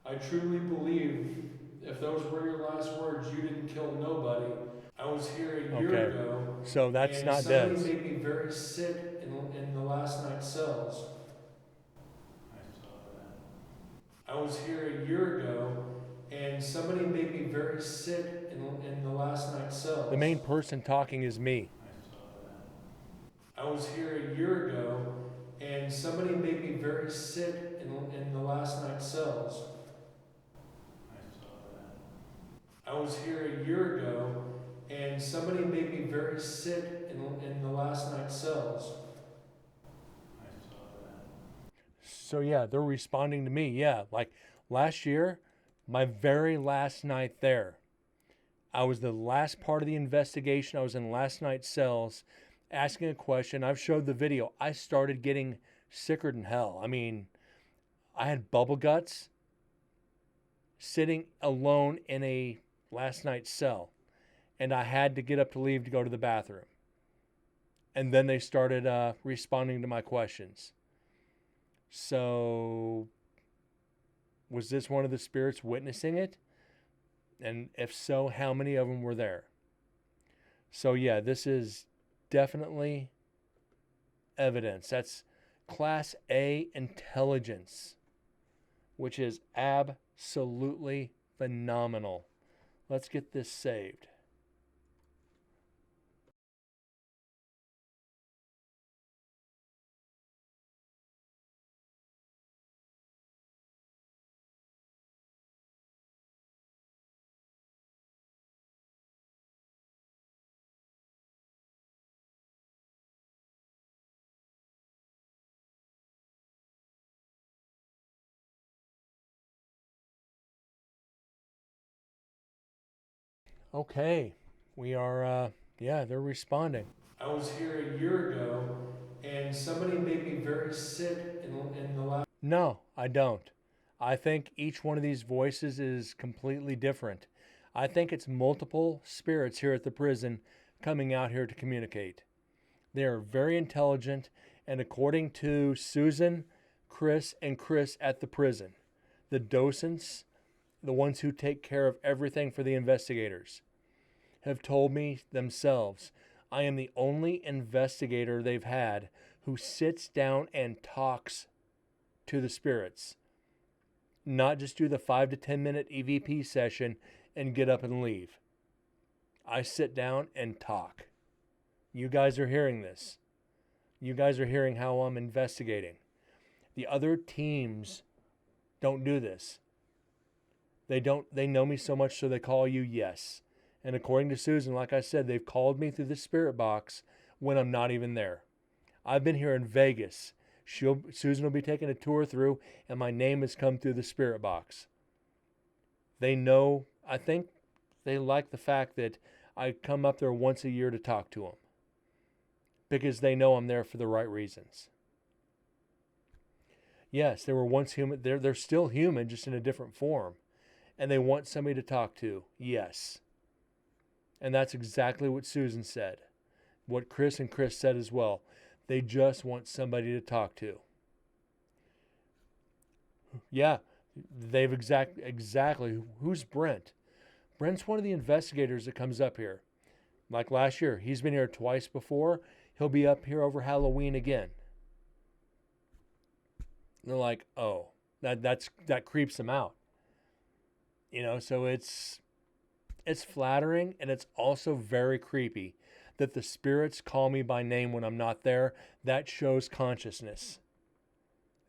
I truly believe if those were your last words, you didn't kill nobody. I was here a year ago. So that's and not somebody Dead's. made me very sick in the last night's cells. I saw that. I was here a year ago, and somebody made me very sick in the last night's cells. The main person talking is me. I saw that. I was here a year ago, and somebody made me very sick in the last night's cells. I saw that. I was here a year ago, and somebody made me very sick in the last night's cells. I saw that. So yeah, they're responding to me. Yeah, like last year, my very last night there, I was the last part of the investigation. I was in last night's cells asking a question. I've showed the video. I started getting sicker than hell. I mean, I had bubble guts sitting alone in a last night's cell, and I had to get up to leave to go to the bathroom. And then they started responding to my questions. So, was this one of the spirits witnessing it? And if so, how many of them were there? So yeah, this is definitely evidence. That's Class A intelligence, which is absolutely phenomenal. Let's get this saved. Okay, we are, they're responding. I was here a year ago, and somebody made me very sick in the last. No, I don't. I think each one of these voices is completely different. I think it's multiple spirits here at the prison coming out here to communicate. They are very intelligent, and according to Susan, Chris, and Chris at the prison, the docents, the ones who take care of everything for the investigators, have told me themselves, I am the only investigator they've had who sits down and talks to the spirits. Not just do the 5 to 10 minute EVP session and get up and leave. I sit down and talk. You guys are hearing this. You guys are hearing how I'm investigating. The other teams don't do this. They know me so much, so they call you yes. And according to Susan, like I said, they've called me through the spirit box when I'm not even there. I've been here in Vegas. Susan will be taking a tour through, and my name has come through the spirit box. They know, I think they like the fact that I come up there once a year to talk to them, because they know I'm there for the right reasons. Yes, they were once human. They're still human, just in a different form. And they want somebody to talk to. Yes. And that's exactly what Susan said. What Chris and Chris said as well. They just want somebody to talk to. Yeah, they've exactly. Who's Brent? Brent's one of the investigators that comes up here. Like last year, he's been here twice before. He'll be up here over Halloween again. And they're like, oh, that creeps them out. You know, so it's flattering, and it's also very creepy that the spirits call me by name when I'm not there. That shows consciousness.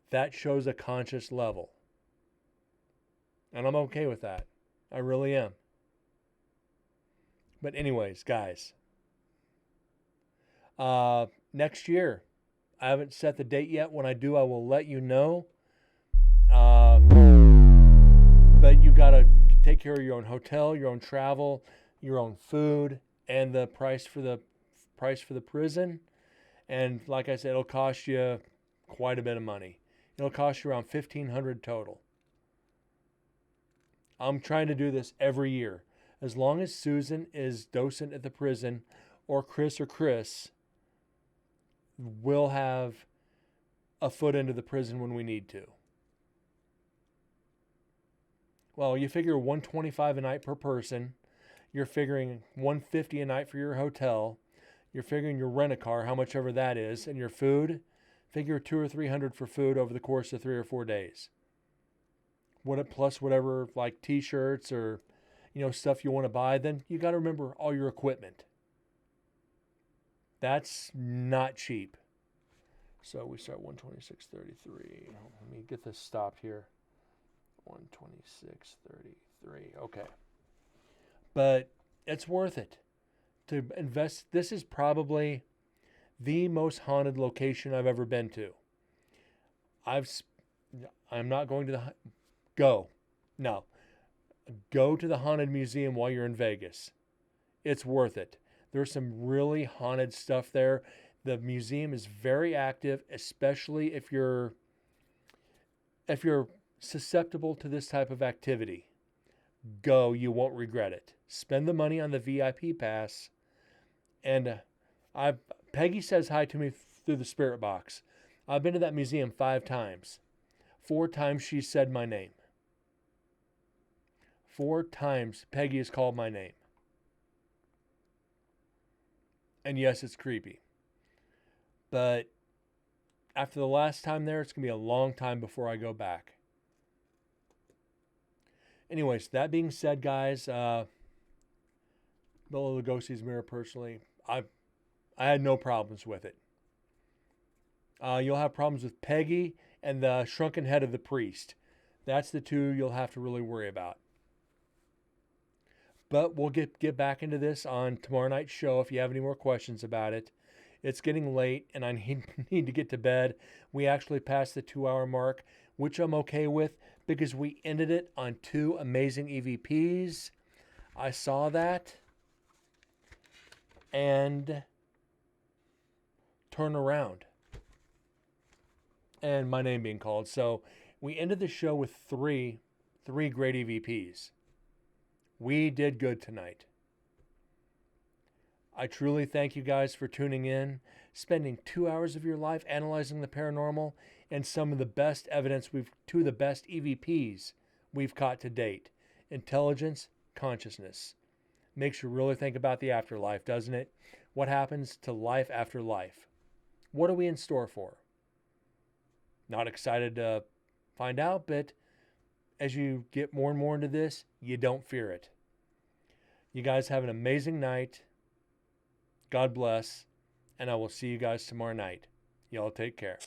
That shows a conscious level. And I'm okay with that. I really am. But anyways, guys, next year, I haven't set the date yet. When I do, I will let you know. But you got to take care of your own hotel, your own travel, your own food, and the price for the prison. And like I said, it'll cost you quite a bit of money. It'll cost you around $1,500 total. I'm trying to do this every year. As long as Susan is docent at the prison, or Chris we'll have a foot into the prison when we need to. Well, you figure $125 a night per person. You're figuring $150 a night for your hotel. You're figuring your rent-a-car, how much ever that is, and your food. Figure $200 or $300 for food over the course of 3 or 4 days. Plus whatever, like T-shirts or stuff you want to buy. Then you got to remember all your equipment. That's not cheap. So we start 126.33. Let me get this stopped here. 126.33. Okay. But it's worth it to invest. This is probably the most haunted location I've ever been to. I'm not going to the go to the haunted museum while you're in Vegas. It's worth it. There's some really haunted stuff there. The museum is very active, especially if you're susceptible to this type of activity. Go, you won't regret it. Spend the money on the VIP pass. And Peggy says hi to me through the spirit box. I've been to that museum 5 times. 4 times she said my name. 4 times Peggy has called my name. And yes, it's creepy. But after the last time there, it's going to be a long time before I go back. Anyways, that being said, guys, Bela Lugosi's mirror, personally, I had no problems with it. You'll have problems with Peggy and the shrunken head of the priest. That's the 2 you'll have to really worry about. But we'll get back into this on tomorrow night's show if you have any more questions about it. It's getting late and I need to get to bed. We actually passed the 2-hour mark, which I'm okay with because we ended it on 2 amazing EVPs. I saw that. And turn around. And my name being called. So we ended the show with three great EVPs. We did good tonight. I truly thank you guys for tuning in, spending 2 hours of your life analyzing the paranormal and some of the best evidence 2 of the best EVPs we've caught to date. Intelligence, consciousness. Makes you really think about the afterlife, doesn't it? What happens to life after life? What are we in store for? Not excited to find out, but as you get more and more into this, you don't fear it. You guys have an amazing night. God bless. And I will see you guys tomorrow night. Y'all take care.